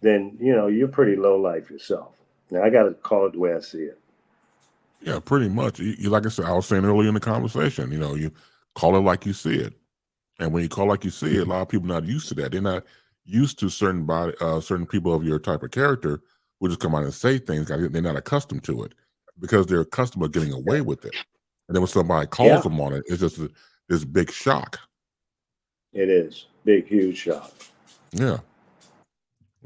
then, you're pretty low life yourself. Now, I got to call it the way I see it.
Yeah, pretty much. Like I said, I was saying earlier in the conversation, you call it like you see it. And when you call like you see it, a lot of people not used to that. They're not used to certain people of your type of character who just come out and say things. They're not accustomed to it because they're accustomed to getting away with it. And then when somebody calls
Yeah,
them on it, it's just this big shock.
it is. Big, huge shock.
Yeah.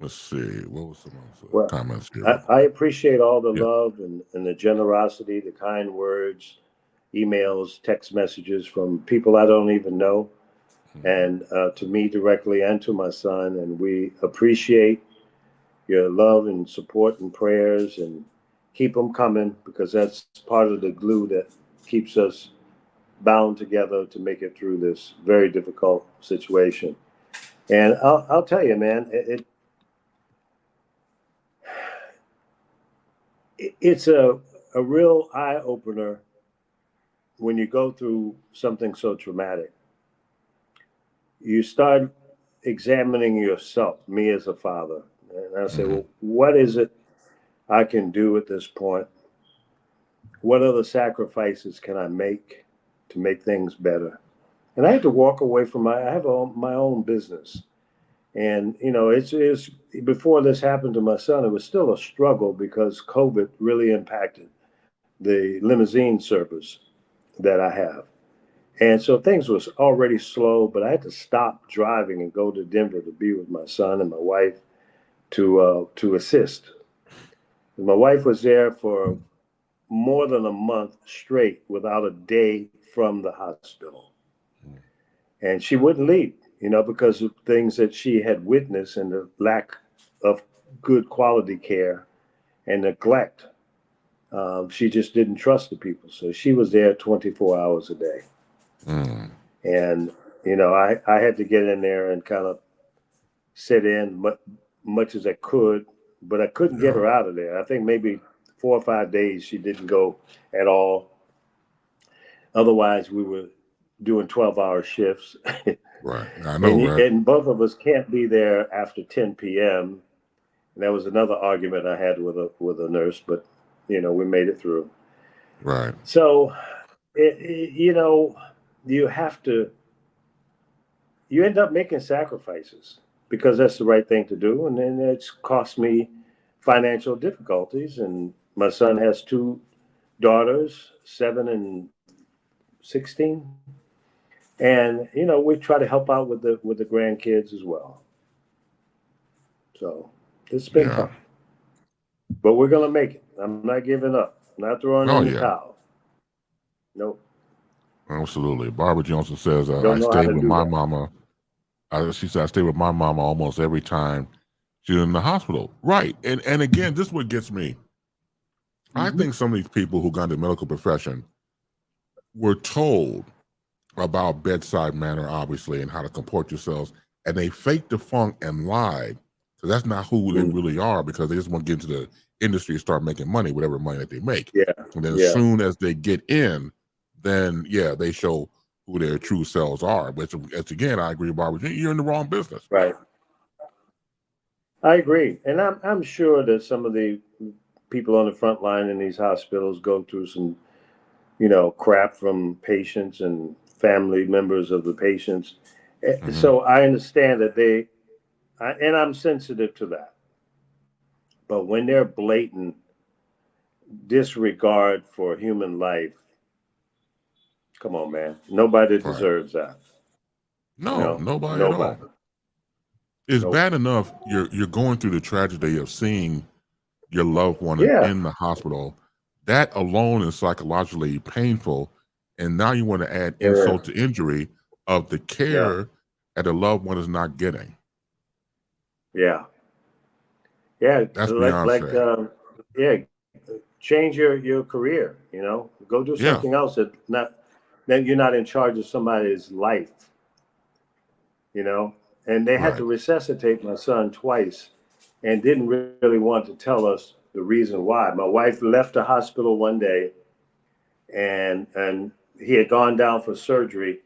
Let's see. What was some
Well,
comments here, real
I
quick?
appreciate all the
Yeah.
love and the generosity, the kind words, emails, text messages from people I don't even know,
Mhm.
and to me directly and to my son. And we appreciate your love and support and prayers, and keep them coming because that's part of the glue that keeps us bound together to make it through this very difficult situation. And I'll tell you, man, it's a real eye opener when you go through something so traumatic. You start examining yourself, me as a father. And I said,
Mm-hmm.
well, what is it I can do at this point? What other sacrifices can I make to make things better? And I had to walk away from I have my own business. And, it's before this happened to my son, it was still a struggle because COVID really impacted the limousine service that I have. And so things was already slow, but I had to stop driving and go to Denver to be with my son and my wife to assist. My wife was there for more than a month straight without a day from the hospital. And she wouldn't leave, because of things that she had witnessed and the lack of good quality care and neglect. She just didn't trust the people. So she was there 24 hours a day.
Mm.
And, I had to get in there and kind of sit in much as I could, but I couldn't get
Yeah.
her out of there. I think maybe 4 or 5 days she didn't go at all. Otherwise, we were doing 12-hour shifts.
Right. I know,
and
right?
and both of us can't be there after 10 p.m. And that was another argument I had with a nurse, but we made it through.
Right.
So, you have to you end up making sacrifices because that's the right thing to do, and then it's cost me financial difficulties. And my son has two daughters, 7 and 16, and we try to help out with the grandkids as well. So it's been
Yeah.
tough, but we're gonna make it. I'm not giving up. Not throwing
Oh,
in the
yeah.
towel. Nope.
Absolutely. Barbara Johnson says, I
Don't know how
stayed
to
with
do
my
that.
mama. She said, I stayed with my mama almost every time she's in the hospital. Right. And again, this is what gets me. I
Mm-hmm.
think some of these people who got into the medical profession were told about bedside manner, obviously, and how to comport yourselves. And they faked the funk and lied. So that's not who they really are, because they just want to get into the industry and start making money, whatever money that they make.
Yeah.
And then as
Yeah.
soon as they get in, then, yeah, they show who their true selves are. Which, again, I agree, Barbara, you're in the wrong business.
Right. I agree, and I'm sure that some of the people on the front line in these hospitals go through some, crap from patients and family members of the patients.
Mm-hmm.
So I understand that and I'm sensitive to that. But when they're blatant disregard for human life, come on, man, nobody
Right.
deserves that.
No, nobody at all.
Nobody.
It's
Nope.
bad enough you're going through the tragedy of seeing your loved one
Yeah.
in the hospital. That alone is psychologically painful. And now you want to add
Yeah.
insult to injury of the
Yeah.
care that the loved one is not getting.
Yeah. Yeah.
That's
Like
beyond
like
sad.
yeah. Change your career. Go do
Yeah,
something else that you're not in charge of somebody's life. You know. And they had
right.
to resuscitate my son twice, and didn't really want to tell us the reason why. My wife left the hospital one day, and he had gone down for surgery,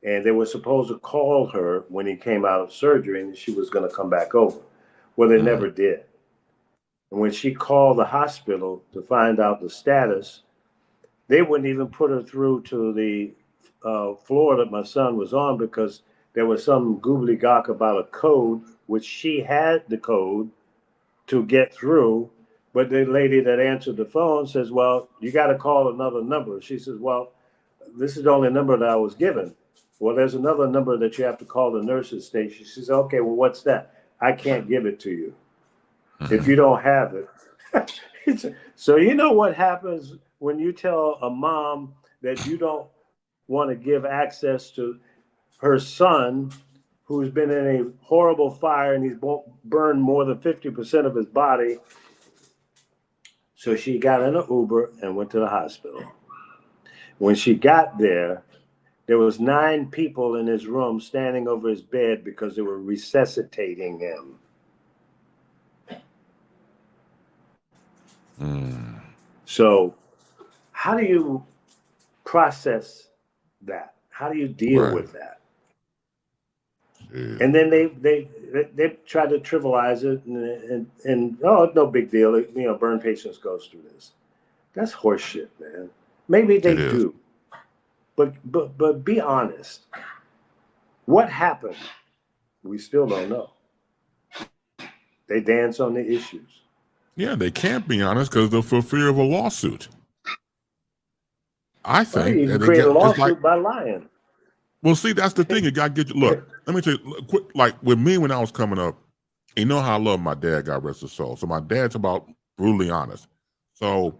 and they were supposed to call her when he came out of surgery, and she was going to come back over. Well, they
Mm,
never did. And when she called the hospital to find out the status, they wouldn't even put her through to the floor that my son was on, because there was some gobbledygook about a code, which she had the code to get through. But the lady that answered the phone says, well, you got to call another number. She says, well, this is the only number that I was given. Well, there's another number that you have to call the nurse's station. She says, okay, well, what's that? I can't give it to you if you don't have it. So you know what happens when you tell a mom that you don't want to give access to her son, who's been in a horrible fire and he's burned more than 50% of his body. So she got in an Uber and went to the hospital. When she got there was 9 people in his room standing over his bed because they were resuscitating him.
mm,
So how do you process that? How do you deal
right.
with that?
Jeez.
And then they try to trivialize it and oh, it's no big deal. Burn patients goes through this. That's horseshit, man. Maybe they
It is.
do, but be honest. What happened? We still don't know. They dance on the issues.
Yeah, they can't be honest because they're for fear of a lawsuit. I
Right?
think
You can
that they
create a
get it's like.
lawsuit by lying.
Well, see, that's the thing. You got to get. Look, let me tell you. Quick, like with me when I was coming up, you know how I love my dad. God rest his soul. So my dad's about brutally honest. So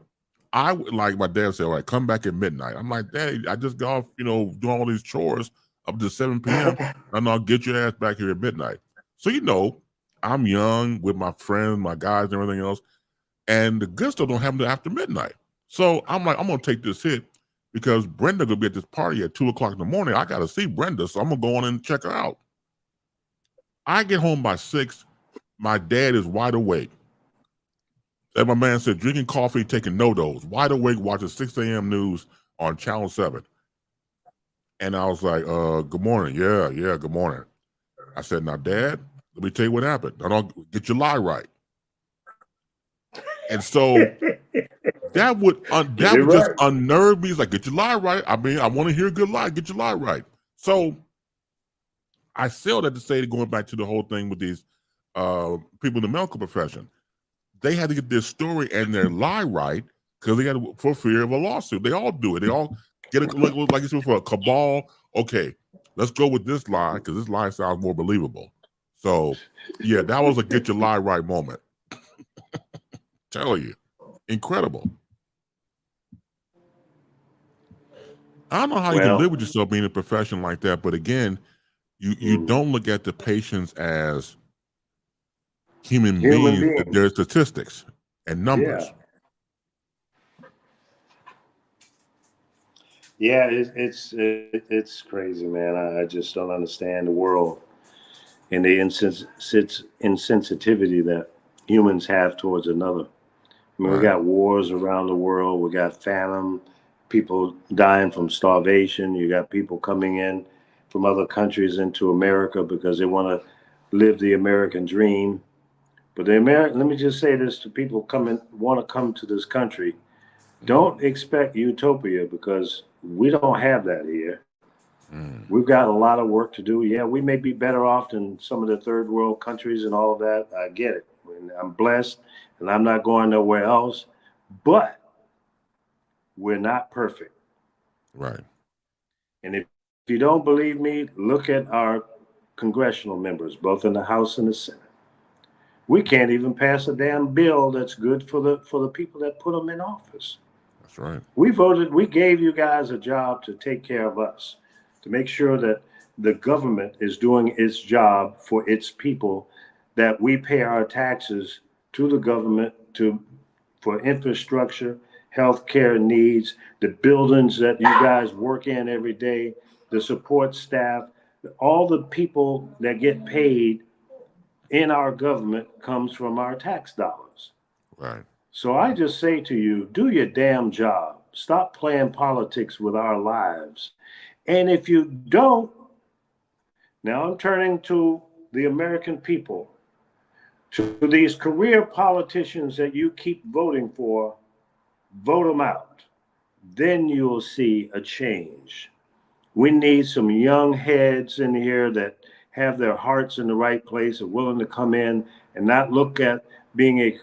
I would like my dad said, "All right, come back at midnight." I'm like, "Dad, I just got off, doing all these chores up to 7 p.m. and I'll get your ass back here at midnight." So I'm young with my friends, my guys, and everything else, and the good stuff don't happen until after midnight. So I'm like, I'm gonna take this hit because Brenda gonna be at this party at 2 o'clock in the morning. I gotta see Brenda, so I'm gonna go on and check her out. I get home by 6. My dad is wide awake. As my man said, drinking coffee, taking no-dos, wide awake, watching 6 a.m. news on Channel 7. And I was like, good morning. Yeah, good morning. I said, now, Dad, let me tell you what happened. Now, don't get your lie right. And so that would just
right.
unnerve me. It's like, get your lie right. I mean, I want to hear a good lie. Get your lie right. So I still had to say, going back to the whole thing with these people in the medical profession, they had to get their story and their lie right because they had for fear of a lawsuit. They all do it. They all get it like you said for a cabal. Okay, let's go with this lie because this lie sounds more believable. So yeah, that was a get your lie right moment. Tell you, incredible. I don't know how you can live with yourself being a profession like that, but again, you don't look at the patients as human beings. They're statistics and numbers.
Yeah, it's crazy, man. I just don't understand the world and the insensitivity that humans have towards another. I mean, we got wars around the world. We got famine, people dying from starvation. You got people coming in from other countries into America because they want to live the American dream. But let me just say this to people want to come to this country. Don't expect utopia because we don't have that here. We've got a lot of work to do. Yeah, we may be better off than some of the third world countries and all of that. I get it. I'm blessed and I'm not going nowhere else. But we're not perfect.
Right.
And if you don't believe me, look at our congressional members, both in the House and the Senate. We can't even pass a damn bill that's good for the people that put them in office.
That's right.
We gave you guys a job to take care of us, to make sure that the government is doing its job for its people, that we pay our taxes to the government for infrastructure, healthcare needs, the buildings that you guys work in every day, the support staff, all the people that get paid in our government comes from our tax dollars.
Right.
So I just say to you, do your damn job. Stop playing politics with our lives. And if you don't, now I'm turning to the American people, to these career politicians that you keep voting for, vote them out. Then you'll see a change. We need some young heads in here that have their hearts in the right place, are willing to come in and not look at being a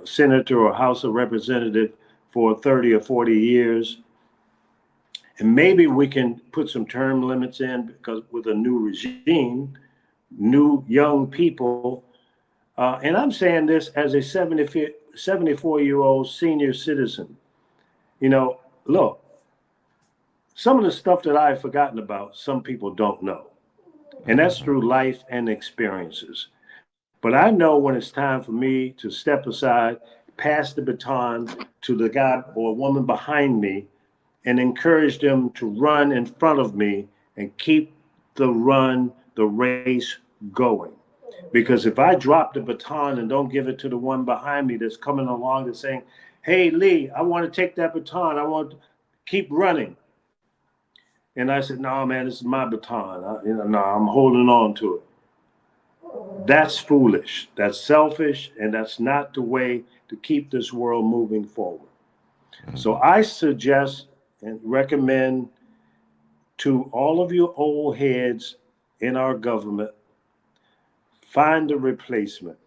senator or House of Representative for 30 or 40 years. And maybe we can put some term limits in because with a new regime, new young people, and I'm saying this as a 74-year-old senior citizen. Look, some of the stuff that I've forgotten about, some people don't know. And that's through life and experiences. But I know when it's time for me to step aside, pass the baton to the guy or woman behind me, and encourage them to run in front of me and keep the race going. Because if I drop the baton and don't give it to the one behind me that's coming along and saying, hey, Lee, I want to take that baton. I want to keep running. And I said, no, man, this is my baton. No, I'm holding on to it. That's foolish. That's selfish. And that's not the way to keep this world moving forward. So I suggest and recommend to all of you old heads in our government, find a replacement,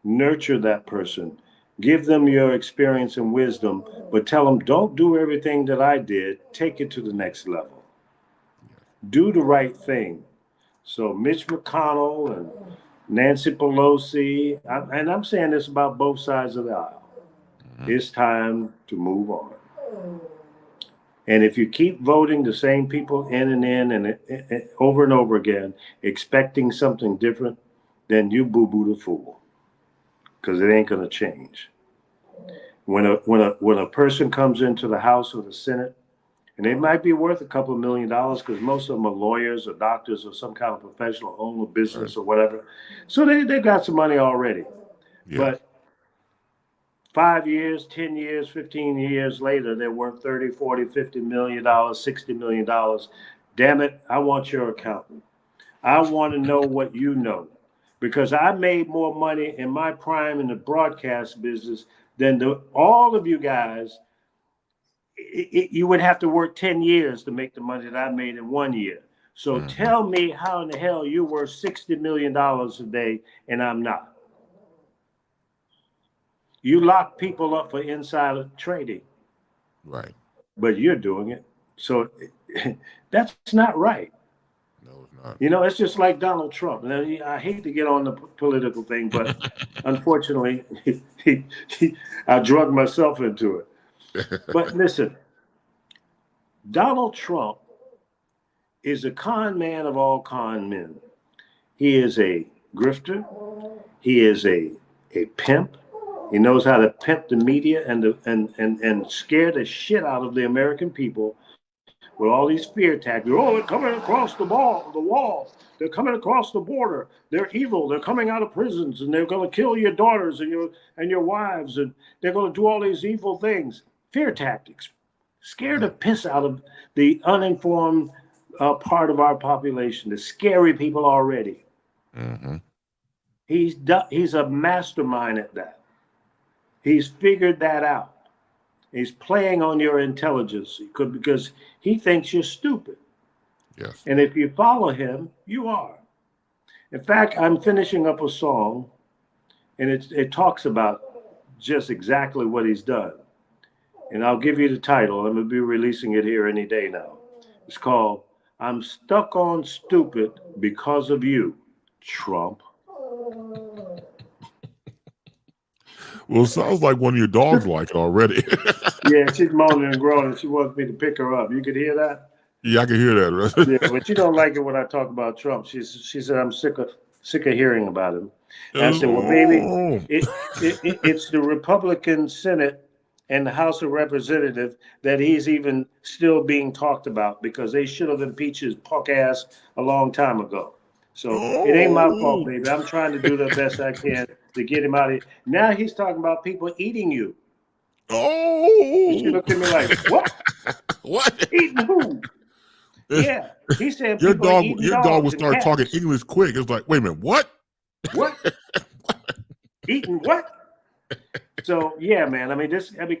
nurture that person, give them your experience and wisdom, but tell them, don't do everything that I did. Take it to the next level. Do the right thing. So Mitch McConnell and Nancy Pelosi, and I'm saying this about both sides of the aisle, it's time to move on. And if you keep voting the same people in and over and over again, expecting something different, then you boo-boo the fool, because it ain't going to change. When a person comes into the House or the Senate, and they might be worth a couple of $1 million because most of them are lawyers or doctors or some kind of professional, own a business or whatever. So they got some money already.
Yeah.
But 5 years, 10 years, 15 years later, they're worth 30, 40, $50 million, $60 million. Damn it, I want your accountant. I want to know what you know. Because I made more money in my prime in the broadcast business than all of you guys. You would have to work 10 years to make the money that I made in 1 year. So tell me how in the hell you worth $60 million a day and I'm not. You lock people up for insider trading.
Right.
But you're doing it. So that's not right.
No, it's not.
You know, it's just like Donald Trump. Now, I hate to get on the political thing, but unfortunately, I drug myself into it. But listen, Donald Trump is a con man of all con men. He is a grifter. He is a pimp. He knows how to pimp the media and scare the shit out of the American people with all these fear tactics. Oh, they're coming across the wall. They're coming across the border. They're evil. They're coming out of prisons and they're going to kill your daughters and your wives and they're going to do all these evil things. Fear tactics. Scare the piss out of the uninformed part of our population, the scary people already. He's a mastermind at that. He's figured that out. He's playing on your intelligence because he thinks you're stupid.
Yes.
And if you follow him, you are. In fact, I'm finishing up a song, and it talks about just exactly what he's done. And I'll give you the title. I'm going to be releasing it here any day now. It's called I'm Stuck on Stupid Because of You, Trump.
Well, it sounds like one of your dogs like it already.
Yeah, she's moaning and groaning. She wants me to pick her up. You could hear that?
Yeah, I can hear that. Right?
Yeah, but she don't like it when I talk about Trump. She said I'm sick of hearing about him. And I said, well, baby, it's the Republican Senate and the House of Representatives that he's even still being talked about because they should have impeached his punk ass a long time ago. So it ain't my fault, baby. I'm trying to do the best I can to get him out of here. Now he's talking about people eating you.
Oh,
She looked at me like, what?
What?
Eating who? Yeah, he said
your
people are
dog
eating
will
dogs and
start
cats.
talking English quick. It's like, wait a minute, what?
What? Eating what? So yeah, man. I mean,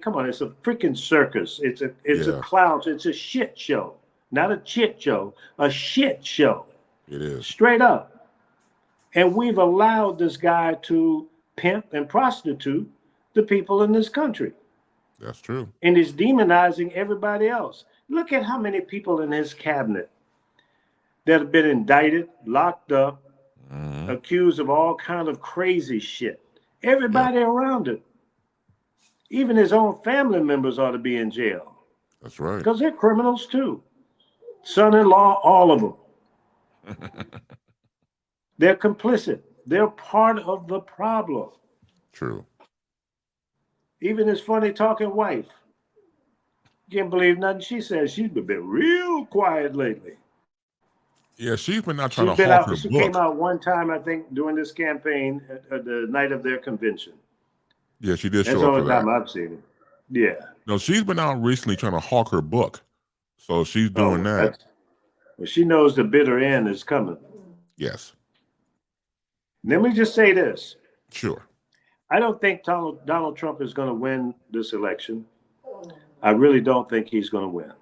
come on. It's a freaking circus. It's a clown. It's a shit show, not a chit show. A shit show.
It is
straight up. And we've allowed this guy to pimp and prostitute the people in this country.
That's true.
And he's demonizing everybody else. Look at how many people in his cabinet that have been indicted, locked up, accused of all kind of crazy shit. Everybody around him. Even his own family members ought to be in jail.
That's right.
Because they're criminals too. Son-in-law, all of them. They're complicit. They're part of the problem.
True.
Even his funny talking wife. Can't believe nothing she says. She's been real quiet lately.
Yeah, she's been out trying to hawk her book.
She came out one time, I think, during this campaign at the night of their convention.
Yeah, she did show up for that.
That's the only time I've seen it. Yeah.
No, she's been out recently trying to hawk her book. So she's doing that.
Well, she knows the bitter end is coming.
Yes.
Let me just say this.
Sure.
I don't think Donald Trump is going to win this election. I really don't think he's going to win.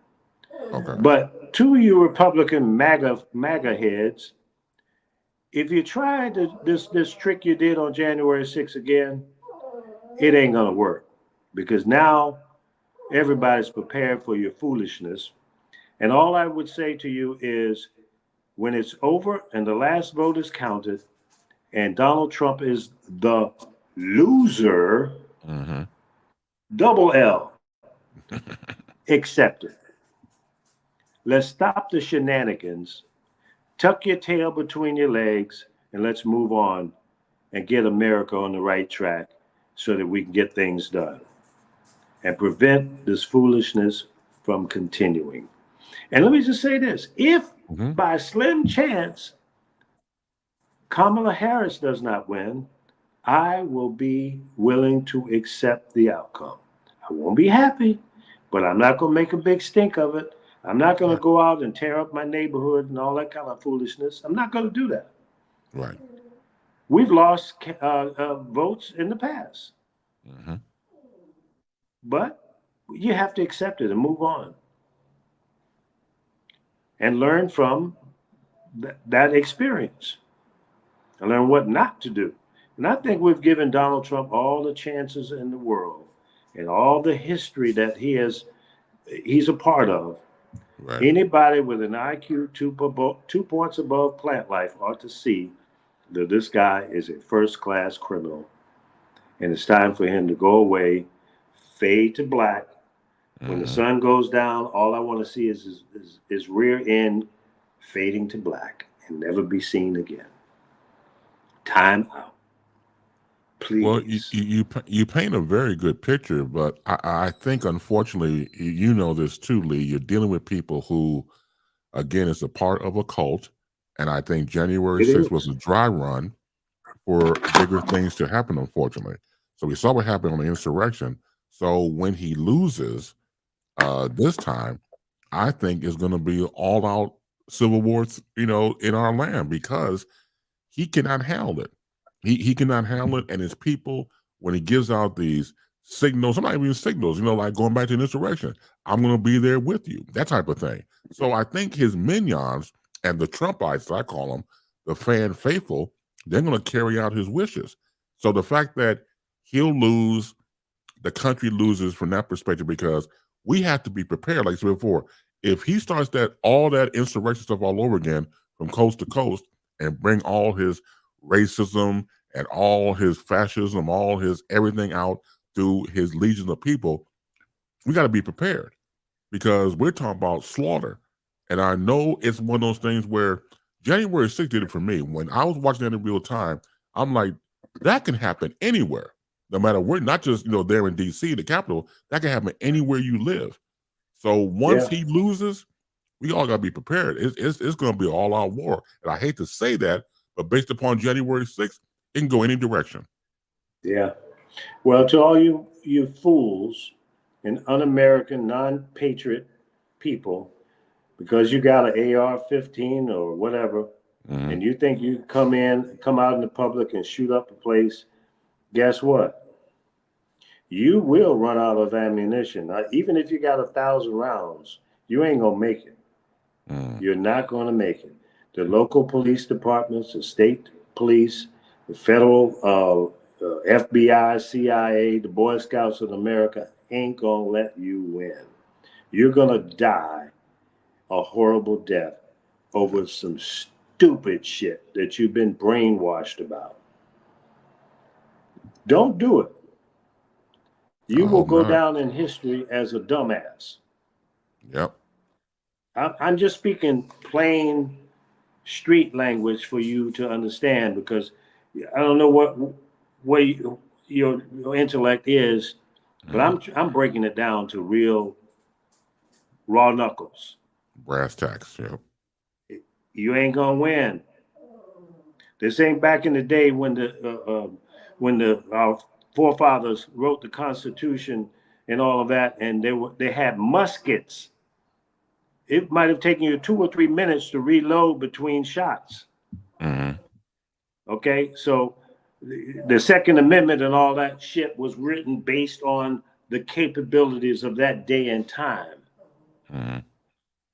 Okay.
But to you Republican MAGA heads, if you try this trick you did on January 6th again, it ain't going to work, because now everybody's prepared for your foolishness. And all I would say to you is, when it's over and the last vote is counted and Donald Trump is the loser,
Mm-hmm.
double L, accept it. Let's stop the shenanigans, tuck your tail between your legs, and let's move on and get America on the right track so that we can get things done and prevent this foolishness from continuing. And let me just say this: if
Mm-hmm.
by slim chance Kamala Harris does not win, I will be willing to accept the outcome. I won't be happy, but I'm not going to make a big stink of it. I'm not going to
Right.
go out and tear up my neighborhood and all that kind of foolishness. I'm not going to do that.
Right.
We've lost votes in the past,
Mm-hmm.
but you have to accept it and move on and learn from that experience and learn what not to do. And I think we've given Donald Trump all the chances in the world and all the history that he's a part of.
Right.
Anybody with an IQ 2 points above plant life ought to see that this guy is a first class criminal. And it's time for him to go away, fade to black. When the
Mm-hmm.
sun goes down, all I want to see is his rear end fading to black and never be seen again. Time out,
Well,
please.
you paint a very good picture, but I think unfortunately you know this too, Lee. You're dealing with people who, again, is a part of a cult, and I think January
It
6th was
is.
a dry run for bigger things to happen, unfortunately. So we saw what happened on the insurrection. So when he loses this time, I think is going to be all out civil wars, in our land, because he cannot handle it. He cannot handle it, and his people, when he gives out these signals, I'm not even signals, like going back to the insurrection, I'm going to be there with you, that type of thing. So I think his minions and the Trumpites, I call them, the fan faithful, they're going to carry out his wishes. So the fact that he'll lose, the country loses from that perspective, because we have to be prepared. Like I said before, if he starts all that insurrection stuff all over again from coast to coast and bring all his racism and all his fascism, all his everything out through his legions of people, we got to be prepared, because we're talking about slaughter. And I know it's one of those things where January 6th did it for me. When I was watching that in real time, I'm like, that can happen anywhere, no matter where, not just, there in DC, the capital, that can happen anywhere you live. So once
Yeah,
he loses, we all got to be prepared. It's going to be an all out war. And I hate to say that, but based upon January 6th, it can go any direction.
yeah. Well, to all you fools and un-American, non-patriot people, because you got an AR-15 or whatever,
Mm-hmm.
and you think you come out in the public and shoot up a place, guess what? You will run out of ammunition. Even if you got 1,000 rounds, you ain't gonna make it.
Mm-hmm.
You're not gonna make it. The local police departments, the state police, the federal FBI, CIA, the Boy Scouts of America ain't gonna let you win. You're gonna die a horrible death over some stupid shit that you've been brainwashed about. Don't do it.
I
You will
hope
go
not.
down in history as a dumbass.
Yep.
I'm just speaking plain street language for you to understand, because I don't know what your intellect is, but
Mm-hmm.
I'm breaking it down to real raw knuckles.
Brass tacks. Yep.
You ain't gonna win. This ain't back in the day when our forefathers wrote the Constitution and all of that, and they had muskets it might have taken you 2 or 3 minutes to reload between shots.
Mm-hmm.
Okay, so the Second Amendment and all that shit was written based on the capabilities of that day and time.
Mm-hmm.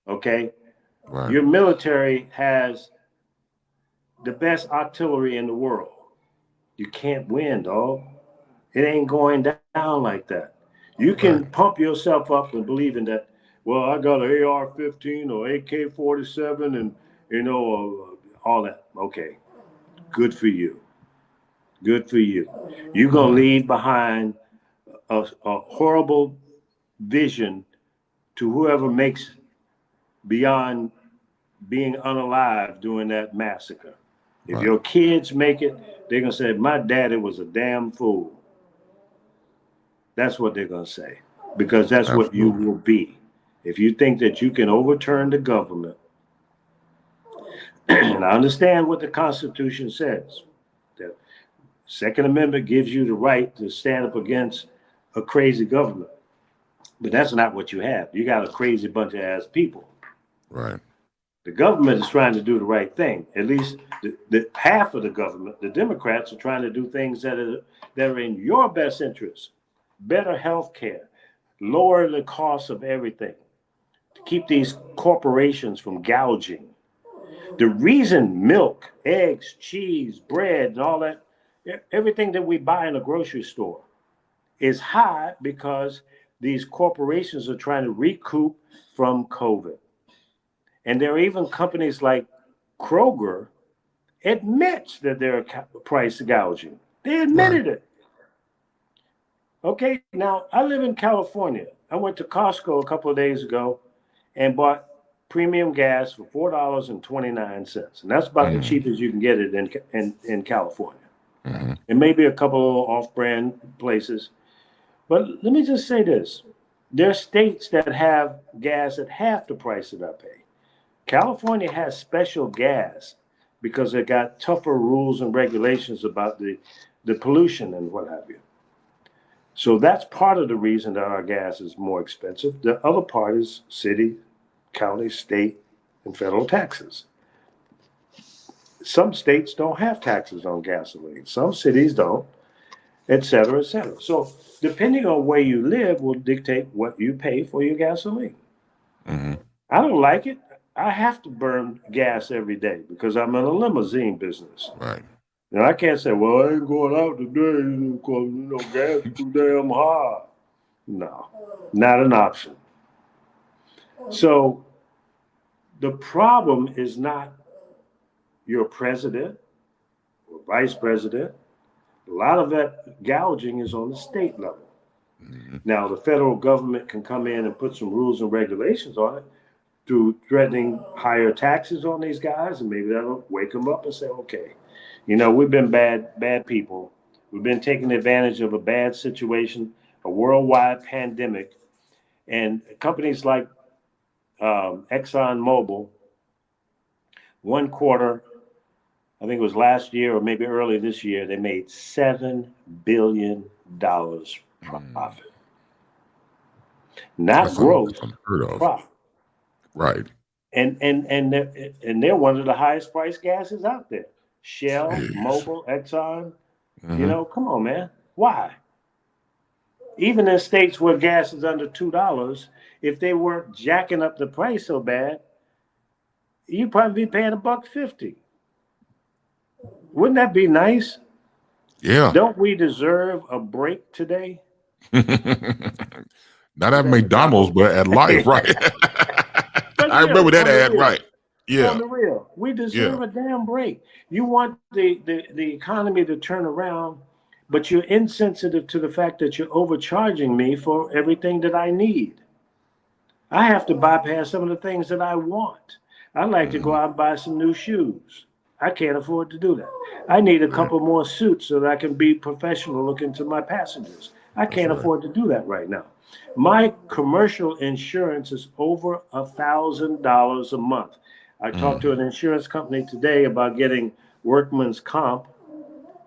Okay,
Right.
your military has the best artillery in the world. You can't win, dog. It ain't going down like that. You
Right.
can pump yourself up and believing that, well, I got an AR-15 or AK-47 and, all that. Okay, good for you. Good for you. You're going to
Mm-hmm.
leave behind a horrible vision to whoever makes beyond being unalive during that massacre. If
Right.
your kids make it, they're going to say, my daddy was a damn fool. That's what they're going to say, because that's what you
Absolutely.
will be. If you think that you can overturn the government, and I understand what the Constitution says, the Second Amendment gives you the right to stand up against a crazy government, but that's not what you have. You got a crazy bunch of ass people.
Right.
The government is trying to do the right thing. At least the half of the government, the Democrats, are trying to do things that are in your best interest. Better health care, lower the cost of everything, to keep these corporations from gouging. The reason milk, eggs, cheese, bread, and all that, everything that we buy in a grocery store is high because these corporations are trying to recoup from COVID. And there are even companies like Kroger admits that they're price gouging. They
Right.
admitted it. Okay, now I live in California. I went to Costco a couple of days ago and bought premium gas for $4.29, and that's about the
Mm-hmm.
cheapest you can get it in California.
Mm-hmm.
And maybe a couple of off-brand places. But let me just say this: there are states that have gas at half the price that I pay. California has special gas because they got tougher rules and regulations about the pollution and what have you. So that's part of the reason that our gas is more expensive. The other part is city, county, state, and federal taxes. Some states don't have taxes on gasoline. Some cities don't, et cetera, et cetera. So depending on where you live will dictate what you pay for your gasoline.
Mm-hmm.
I don't like it. I have to burn gas every day because I'm in a limousine business.
Right.
And I can't say, well, I ain't going out today because gas is too damn high. No, not an option. So the problem is not your president or vice president. A lot of that gouging is on the state level.
Mm-hmm.
Now, the federal government can come in and put some rules and regulations on it through threatening higher taxes on these guys, and maybe that'll wake them up and say, okay, we've been bad people. We've been taking advantage of a bad situation, a worldwide pandemic, and companies like Exxon Mobil, one quarter, I think it was last year or maybe early this year, they made $7 billion
Mm.
profit, not
That's un,
growth,
that's unheard of.
profit.
Right.
And they're one of the highest priced gases out there. Shell,
Jeez.
Mobil, Exxon.
Mm-hmm.
Come on, man. Why? Even in states where gas is under $2, if they weren't jacking up the price so bad, you'd probably be paying $1.50. Wouldn't that be nice?
Yeah.
Don't we deserve a break today?
Not
Is
at
that
McDonald's,
McDonald's?
but at life, right?
But
I
yeah,
remember that
on the
ad,
real,
right? Yeah.
on the real, we
Yeah.
deserve a damn break. You want the economy to turn around, but you're insensitive to the fact that you're overcharging me for everything that I need. I have to bypass some of the things that I want. I'd like to go
Mm-hmm.
out and buy some new shoes. I can't afford to do that. I need a
Right.
couple more suits so that I can be professional looking to my passengers. I
That's
can't
right.
afford to do that right now. My commercial insurance is over $1,000 a month. I talked to
Mm-hmm.
an insurance company today about getting workman's comp.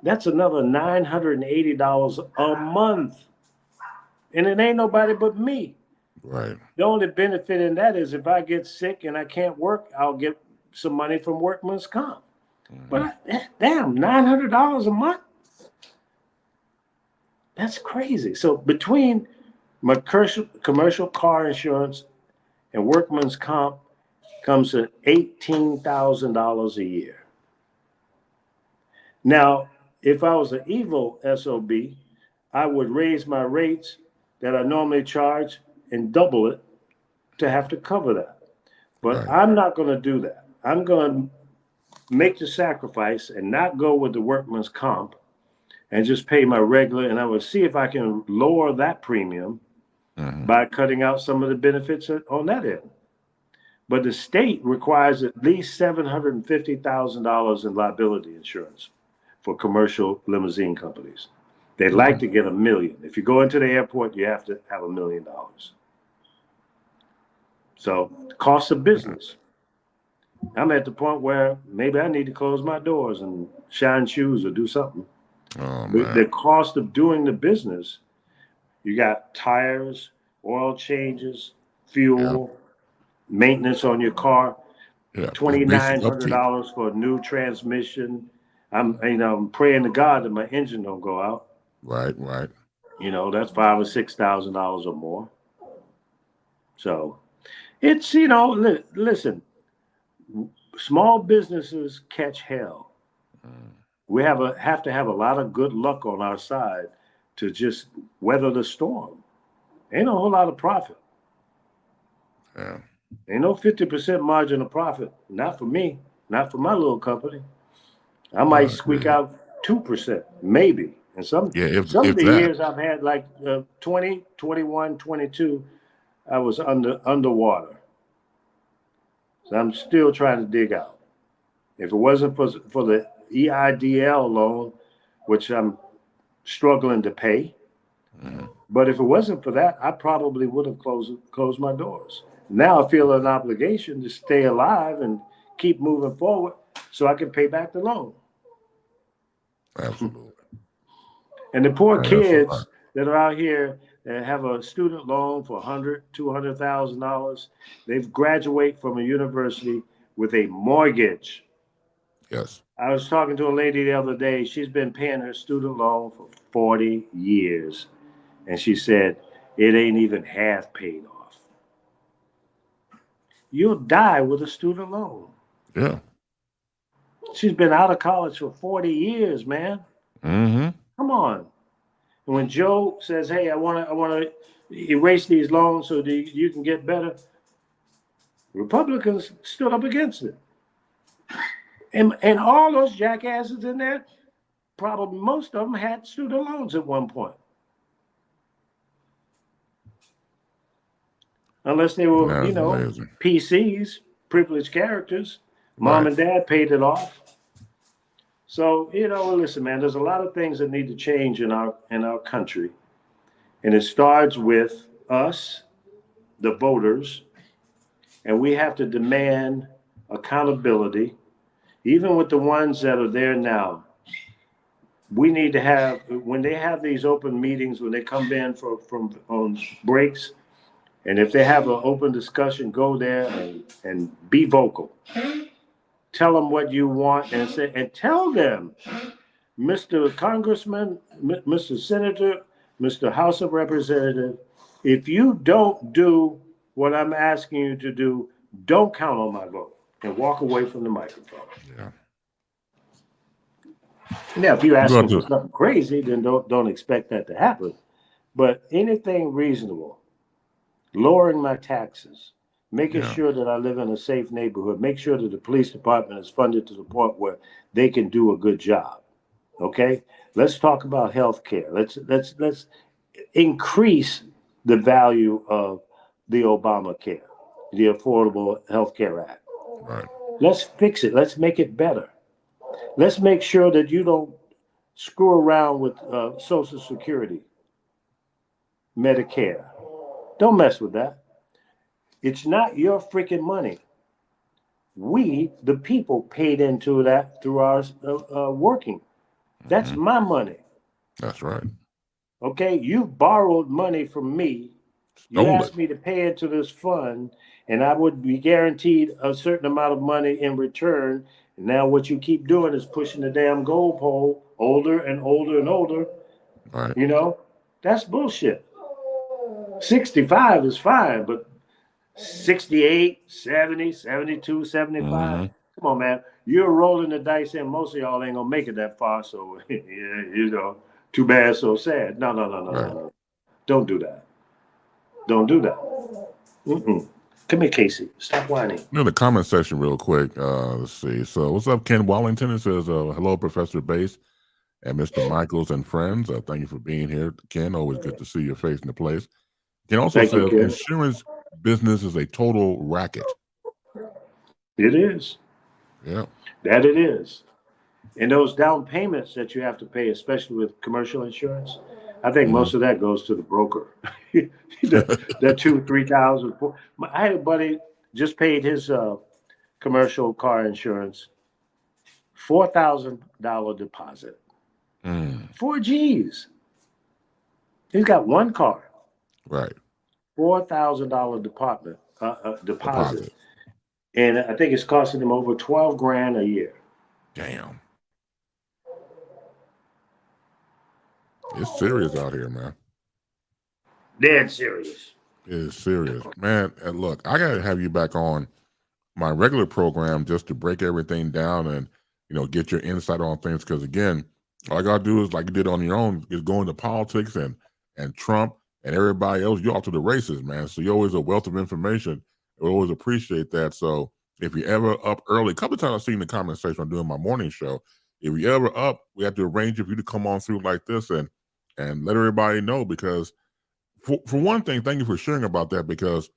That's another $980 a month. And it ain't nobody but me.
Right.
The only benefit in that is if I get sick and I can't work, I'll get some money from workman's comp. But damn, $900 a month? That's crazy. So between my commercial car insurance and workman's comp comes to $18,000 a year. Now, if I was an evil SOB, I would raise my rates that I normally charge and double it to have to cover that. But
Right.
I'm not going to do that. I'm going to make the sacrifice and not go with the workman's comp and just pay my regular. And I would see if I can lower that premium by cutting out some of the benefits on that end. But the state requires at least $750,000 in liability insurance for commercial limousine companies. They'd like to get $1 million. If you go into the airport, you have to have $1 million. So the cost of business. I'm at the point where maybe I need to close my doors and shine shoes or do something.
Oh
The
man.
cost of doing the business, you got tires, oil changes,
Yeah.
fuel, maintenance on your car,
Yeah. Just basic upkeep.
$2,900 for a new transmission. I'm praying to God that my engine don't go out.
Right. Right.
That's $5,000 or $6,000 or more. So it's listen, small businesses catch hell. We have to have a lot of good luck on our side to just weather the storm. Ain't a whole lot of profit.
Yeah.
Ain't no 50% margin of profit. Not for me. Not for my little company. I
No,
might
I
squeak
agree.
out 2%, maybe. And some
Yeah.
some of
If
the
that.
years I've had like 20, 21, 22, I was underwater. So I'm still trying to dig out. If it wasn't for the EIDL loan, which I'm struggling to pay, but if it wasn't for that, I probably would have closed my doors. Now I feel an obligation to stay alive and keep moving forward so I can pay back the loan.
Absolutely.
And the poor
Right, that's right.
kids that are out here that have a student loan for $100,000, $200,000, they've graduate from a university with a mortgage.
Yes.
I was talking to a lady the other day. She's been paying her student loan for 40 years. And she said, it ain't even half paid off. You'll die with a student loan.
Yeah.
She's been out of college for 40 years, man.
Mm-hmm.
Come on. And when Joe says, hey, I want to erase these loans so that you can get better, Republicans stood up against it. And all those jackasses in there, probably most of them had student loans at one point. Unless they
And
were,
that is amazing.
PCs, privileged characters. Mom
Right.
and dad paid it off. So, listen, man, there's a lot of things that need to change in our country. And it starts with us, the voters, and we have to demand accountability, even with the ones that are there now. We need to have, when they have these open meetings, when they come in from on breaks, and if they have an open discussion, go there and be vocal. Tell them what you want and tell them, Mr. Congressman, Mr. Senator, Mr. House of Representative, if you don't do what I'm asking you to do, don't count on my vote and walk away from the microphone.
Yeah.
Now, if you're
You got
asking for
to.
something crazy, then don't expect that to happen. But anything reasonable, lowering my taxes, making
Yeah.
sure that I live in a safe neighborhood, make sure that the police department is funded to the point where they can do a good job. Okay, let's talk about health care. Let's increase the value of the Obamacare, the Affordable Health Care Act.
Right.
Let's fix it. Let's make it better. Let's make sure that you don't screw around with Social Security, Medicare. Don't mess with that. It's not your freaking money. We, the people, paid into that through our working. That's my money.
That's right.
Okay, you borrowed money from me You
Stole it.
asked me to pay into this fund, and I would be guaranteed a certain amount of money in return. And now what you keep doing is pushing the damn goal pole older and older and older.
Right.
You know, that's bullshit. 65 is fine, but 68, 70, 72, 75.
Mm-hmm.
Come on, man. You're rolling the dice, and most of y'all ain't gonna make it that far. So, too bad, so sad. No, no, no, no, no,
Right.
no. Don't do that. Don't do that. Mm-mm. Come here, Casey. Stop whining.
In the comment section, real quick. Let's see. So, what's up, Ken Wallington? It says, "Hello, Professor Base and Mr. Michaels and friends. Thank you for being here, Ken. Always good to see your face in the place." Ken also
Thank you,
says,
Ken.
"Insurance business is a total racket."
It is.
Yeah.
That it is. And those down payments that you have to pay, especially with commercial insurance, I think
Mm-hmm.
most of that goes to the broker. that 2,000, 3,000. I had a buddy just paid his commercial car insurance, $4,000 deposit.
Mm.
4 G's. He's got one car,
Right.
$4,000 deposit,
Deposit.
and I think it's costing him over 12 grand a year.
Damn. It's serious out here, man.
Dead serious.
It is serious, man. And look, I gotta have you back on my regular program just to break everything down and get your insight on things. Because again, all I gotta do is like you did on your own is go into politics and Trump and everybody else. You're off to the races, man. So you're always a wealth of information. I always appreciate that. So if you're ever up early, a couple of times I've seen the comment section on doing my morning show. If you're ever up, we have to arrange for you to come on through like this and let everybody know because for one thing, thank you for sharing about that because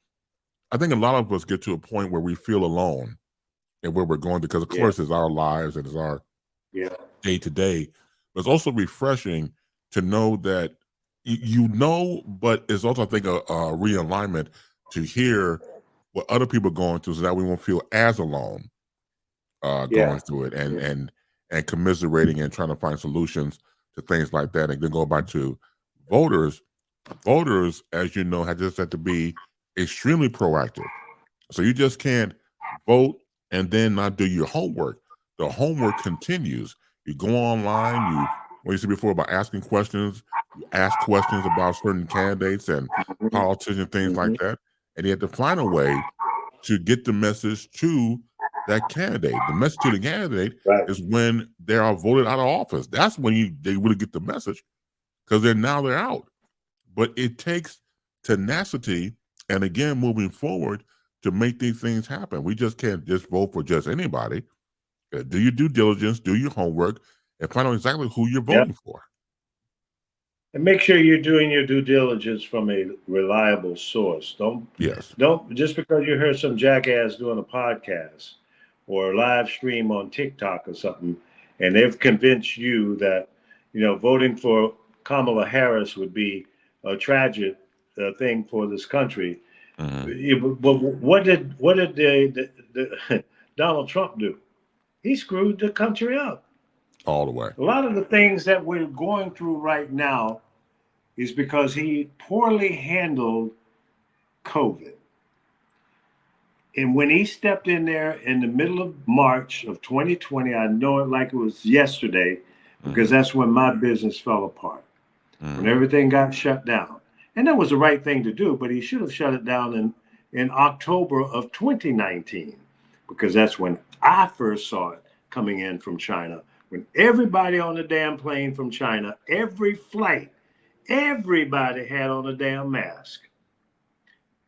I think a lot of us get to a point where we feel alone and where we're going because, of course, it's our lives and it's our day to day. But it's also refreshing to know that but it's also, I think, a realignment to hear what other people are going through so that we won't feel as alone going through it and commiserating and trying to find solutions to things like that. And then go back to voters. Voters, as you know, have just had to be extremely proactive. So you just can't vote and then not do your homework. The homework continues. You go online, what you said before about asking questions, you ask questions about certain candidates and politicians, things like that. And you have to find a way to get the message to that candidate. The message to the candidate is when they are voted out of office. That's when they really get the message because they're out. But it takes tenacity and again moving forward to make these things happen. We just can't just vote for just anybody. Do your due diligence, do your homework, and find out exactly who you're voting for.
And make sure you're doing your due diligence from a reliable source. Don't just because you heard some jackass doing a podcast or a live stream on TikTok or something, and they've convinced you that voting for Kamala Harris would be a tragic thing for this country. But what did the Donald Trump do? He screwed the country up
all the way.
A lot of the things that we're going through right now is because he poorly handled COVID. And when he stepped in there in the middle of March of 2020, I know it like it was yesterday, because that's when my business fell apart, when everything got shut down. And that was the right thing to do, but he should have shut it down in October of 2019, because that's when I first saw it coming in from China. When everybody on the damn plane from China, every flight, everybody had on a damn mask.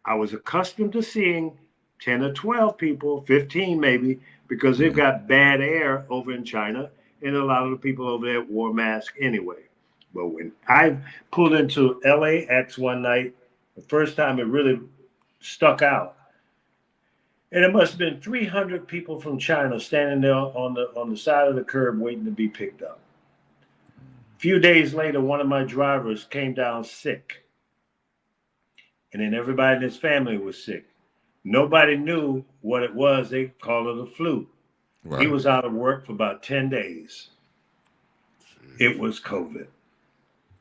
I was accustomed to seeing 10 or 12 people, 15 maybe, because they've got bad air over in China, and a lot of the people over there wore masks anyway. But when I pulled into LAX one night, the first time it really stuck out, and it must have been 300 people from China standing there on the side of the curb waiting to be picked up. A few days later, one of my drivers came down sick. And then everybody in his family was sick. Nobody knew what it was. They called it a flu. Right. He was out of work for about 10 days. It was COVID.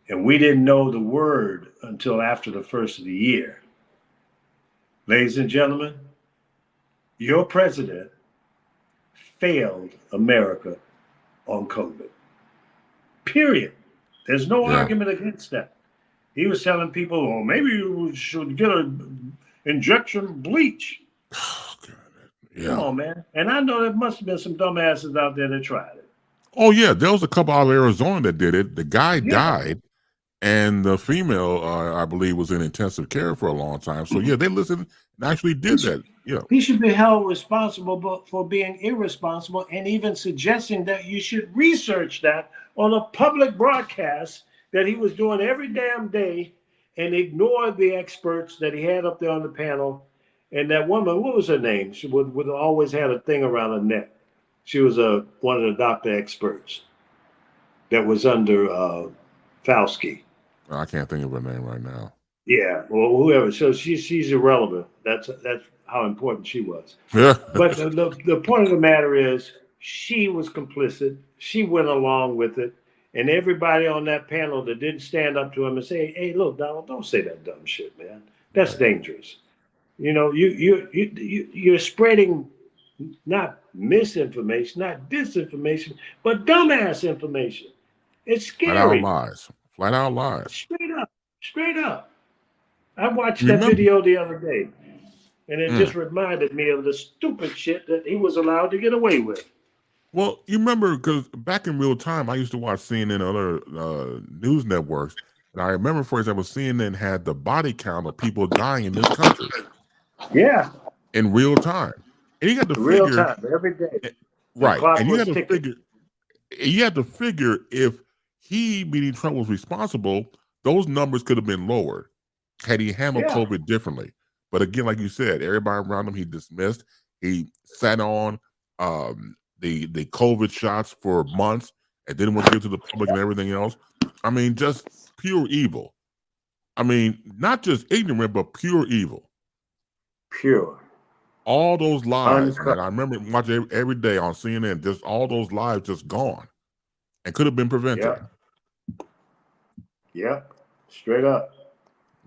And we didn't know the word until after the first of the year. Ladies and gentlemen, your president failed America on COVID. Period. There's no
Yeah.
argument against that. He was telling people, "Oh, maybe you should get an injection of bleach."
Oh, God.
Come
Yeah.
on, man. And I know there must have been some dumbasses out there that tried it.
Oh, yeah. There was a couple out of Arizona that did it. The guy
Yeah.
died, and the female, I believe, was in intensive care for a long time. So, yeah, they listened and actually did that. Yeah.
He should be held responsible for being irresponsible and even suggesting that you should research that on a public broadcast that he was doing every damn day and ignore the experts that he had up there on the panel. And that woman, what was her name? She would always had a thing around her neck. She was one of the doctor experts that was under Fauci.
I can't think of her name right now.
Yeah, well, whoever. So she's irrelevant. That's how important she was.
Yeah.
But the point of the matter is, she was complicit. She went along with it, and everybody on that panel that didn't stand up to him and say, "Hey, look, Donald, don't say that dumb shit, man. That's
Right.
dangerous. You know, you're spreading not misinformation, not disinformation, but dumbass information. It's
Flat out
scary.
lies. Flat out lies.
Straight up, straight up. I watched that
Remember?
video the other day, and it
Mm.
just reminded me of the stupid shit that he was allowed to get away with.
Well, you remember, because back in real time, I used to watch CNN and other news networks. And I remember, for example, CNN had the body count of people dying in this country
Yeah,
in real time. And you got to
real
figure,
time, every day. The
right.
clock
And
was ticking.
you had to figure if he, meaning Trump, was responsible, those numbers could have been lowered had he handled
Yeah,
COVID differently. But again, like you said, everybody around him he dismissed. He sat on the COVID shots for months and didn't want to give to the public and everything else. I mean, just pure evil. I mean, not just ignorant, but pure evil.
pure,
All those lies, man.
uncut.
I remember watching every day on CNN, just all those lives just gone and could have been prevented.
Yep, yep, straight up.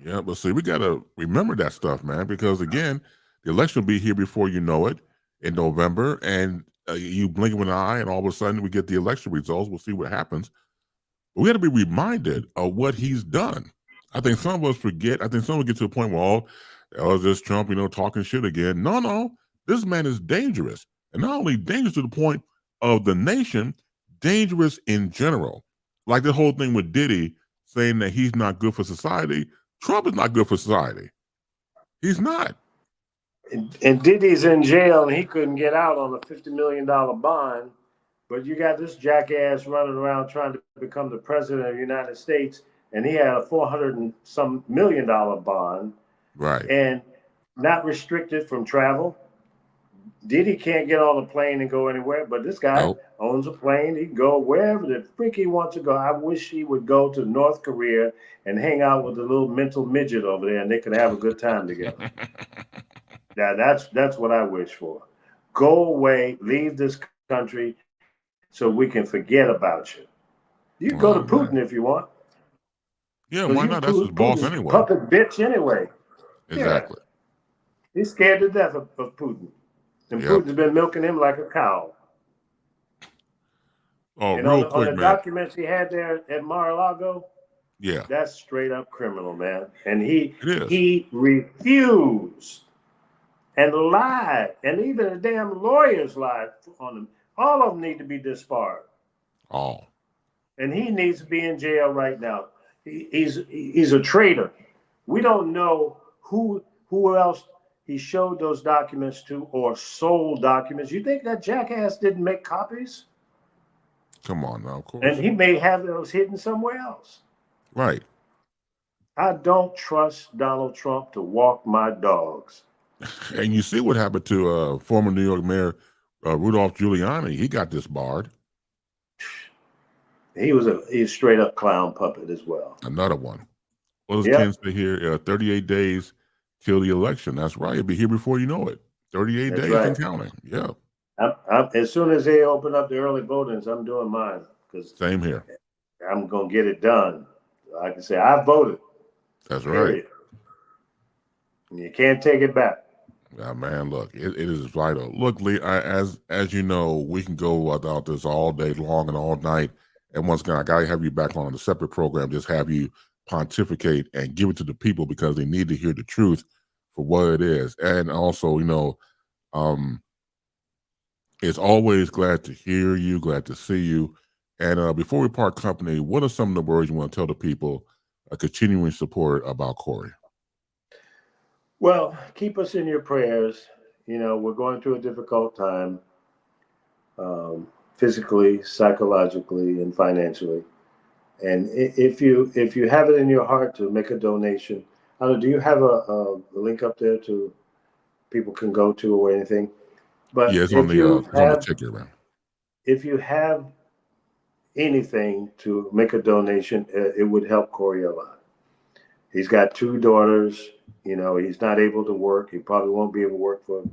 Yeah, but see, we got to remember that stuff, man, because again, the election will be here before you know it in November, and you blink of an eye, and all of a sudden we get the election results. We'll see what happens. But we got to be reminded of what he's done. I think some of us forget. I think some will get to a point where, oh, this Trump, talking shit again. No, this man is dangerous, and not only dangerous to the point of the nation, dangerous in general. Like the whole thing with Diddy saying that he's not good for society. Trump is not good for society. He's not.
And Diddy's in jail, and he couldn't get out on a $50 million bond. But you got this jackass running around trying to become the president of the United States, and he had a 400 and some million dollar bond,
Right.
and not restricted from travel. Diddy can't get on a plane and go anywhere, but this guy
Nope.
owns a plane. He can go wherever the freak he wants to go. I wish he would go to North Korea and hang out with a little mental midget over there, and they could have a good time together. Yeah, that's what I wish for. Go away, leave this country, so we can forget about you. You can go to Putin if you want.
Yeah, why not? That's his boss
Putin's
anyway.
puppet bitch anyway.
Exactly.
Yeah. He's scared to death of Putin. And
Yep.
Putin's been milking him like a cow.
Oh,
And
real
on
quick,
the
man.
documents he had there at Mar-a-Lago,
Yeah,
that's straight up criminal, man. And
it is.
he refused and lied. And even the damn lawyers lied on him. All of them need to be disbarred.
Oh,
And he needs to be in jail right now. He's a traitor. We don't know who else he showed those documents to or sold documents. You think that jackass didn't make copies?
come on now, of course.
And he may have those hidden somewhere else.
Right.
I don't trust Donald Trump to walk my dogs.
And you see what happened to former New York Mayor Rudolph Giuliani. He got disbarred.
He's a straight up clown puppet as well.
Another one. What does
Yep.
Ken say here? 38 days till the election. That's right. It'll be here before you know it. 38
That's
days
right.
and counting. Yeah.
As soon as they open up the early votings, I'm doing mine because
Same here.
I'm gonna get it done. I can say I voted.
That's
Period. You can't take it back.
Man, look, it is vital. Look, Lee, as you know, we can go about this all day long and all night. And once again, I gotta have you back on a separate program. Just have you pontificate and give it to the people because they need to hear the truth for what it is. And also, um, it's always glad to hear you, glad to see you. And before we part company, what are some of the words you want to tell the people, continuing support about Corey?
Well, keep us in your prayers. We're going through a difficult time, physically, psychologically, and financially. And if you have it in your heart to make a donation, I don't know, do you have a link up there to people can go to or anything?
Yeah,
But if you
it's on the
have
ticket, man.
if you have anything to make a donation, it would help Corey a lot. He's got two daughters. He's not able to work. He probably won't be able to work for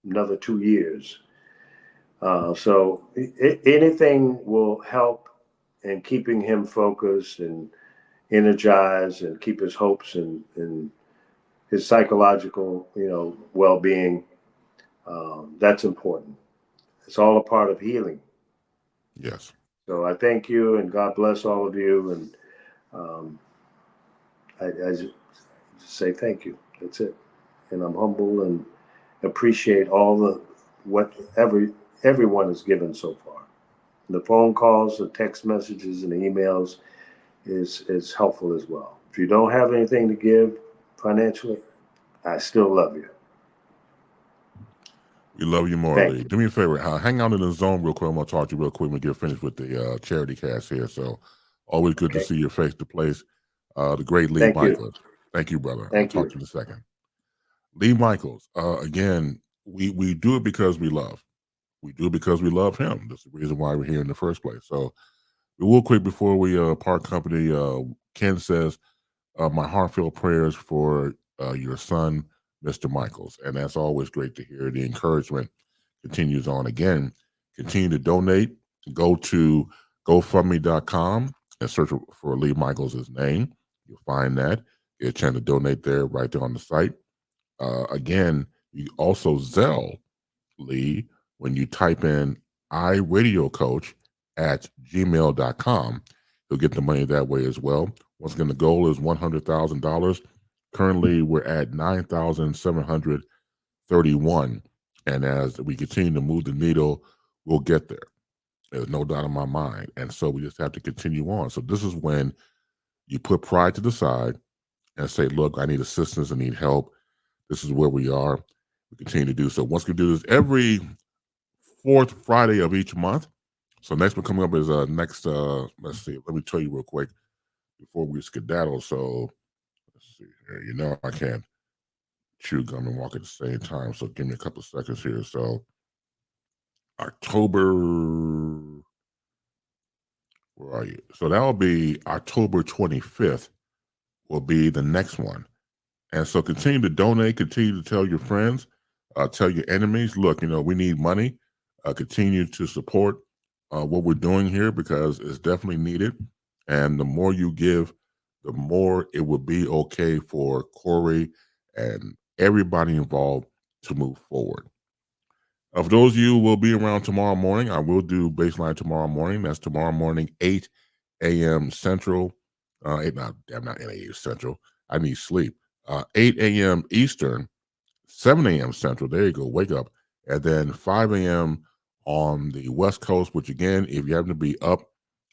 another 2 years. So anything will help in keeping him focused and energized and keep his hopes and his psychological, well-being. That's important. It's all a part of healing.
Yes.
So I thank you and God bless all of you. And um, I just say thank you. That's it. And I'm humble and appreciate all the what everyone has given so far. The phone calls, the text messages, and the emails is helpful as well. If you don't have anything to give financially, I still love you.
We love you more,
Thank
Lee.
you.
Do me a favor. Hang out in the zone real quick. I'm going to talk to you real quick when we get finished with the charity cast here. So always good to
Okay.
see your face to place. The great Lee
Thank you.
Michaels. Thank you, brother. I'll
Thank
talk
you.
to you in a second. Lee Michaels. Again, we do it because we love. We do it because we love him. That's the reason why we're here in the first place. So real quick before we part company, Ken says, my heartfelt prayers for your son, Mr. Michaels. And that's always great to hear. The encouragement continues on. Again, continue to donate. Go to GoFundMe.com and search for Lee Michaels' name. You'll find that. Get a chance to donate there right there on the site. Again, you also Zelle Lee when you type in iRadioCoach at gmail.com. You'll get the money that way as well. Once again, the goal is $100,000. Currently, we're at 9,731. And as we continue to move the needle, we'll get there. There's no doubt in my mind. And so we just have to continue on. So this is when you put pride to the side and say, look, I need assistance, I need help. This is where we are. We continue to do so. Once we do this every fourth Friday of each month. So next one coming up is next. Let's see. Let me tell you real quick before we skedaddle. So let's see here. I can't chew gum and walk at the same time. So give me a couple of seconds here. So October. Where are you? So that'll be October 25th. Will be the next one. And so continue to donate, continue to tell your friends, tell your enemies, look, we need money. Continue to support what we're doing here because it's definitely needed. And the more you give, the more it will be okay for Corey and everybody involved to move forward. For those of you who will be around tomorrow morning, I will do BaseLine tomorrow morning. That's tomorrow morning, 8 a.m. Central. I'm not 8 a.m. Central. I need sleep. 8 a.m. Eastern, 7 a.m. Central. There you go. Wake up. And then 5 a.m. on the West Coast, which again, if you happen to be up,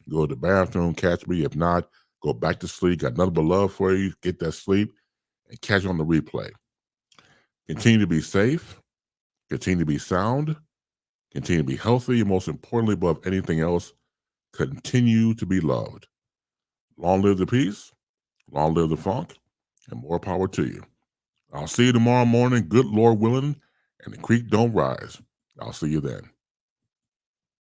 go to the bathroom, catch me. If not, go back to sleep. Got nothing but love for you. Get that sleep and catch you on the replay. Continue to be safe. Continue to be sound. Continue to be healthy. And most importantly, above anything else, continue to be loved. Long live the peace. Long live the funk. And more power to you. I'll see you tomorrow morning, good Lord willing, and the creek don't rise. I'll see you then.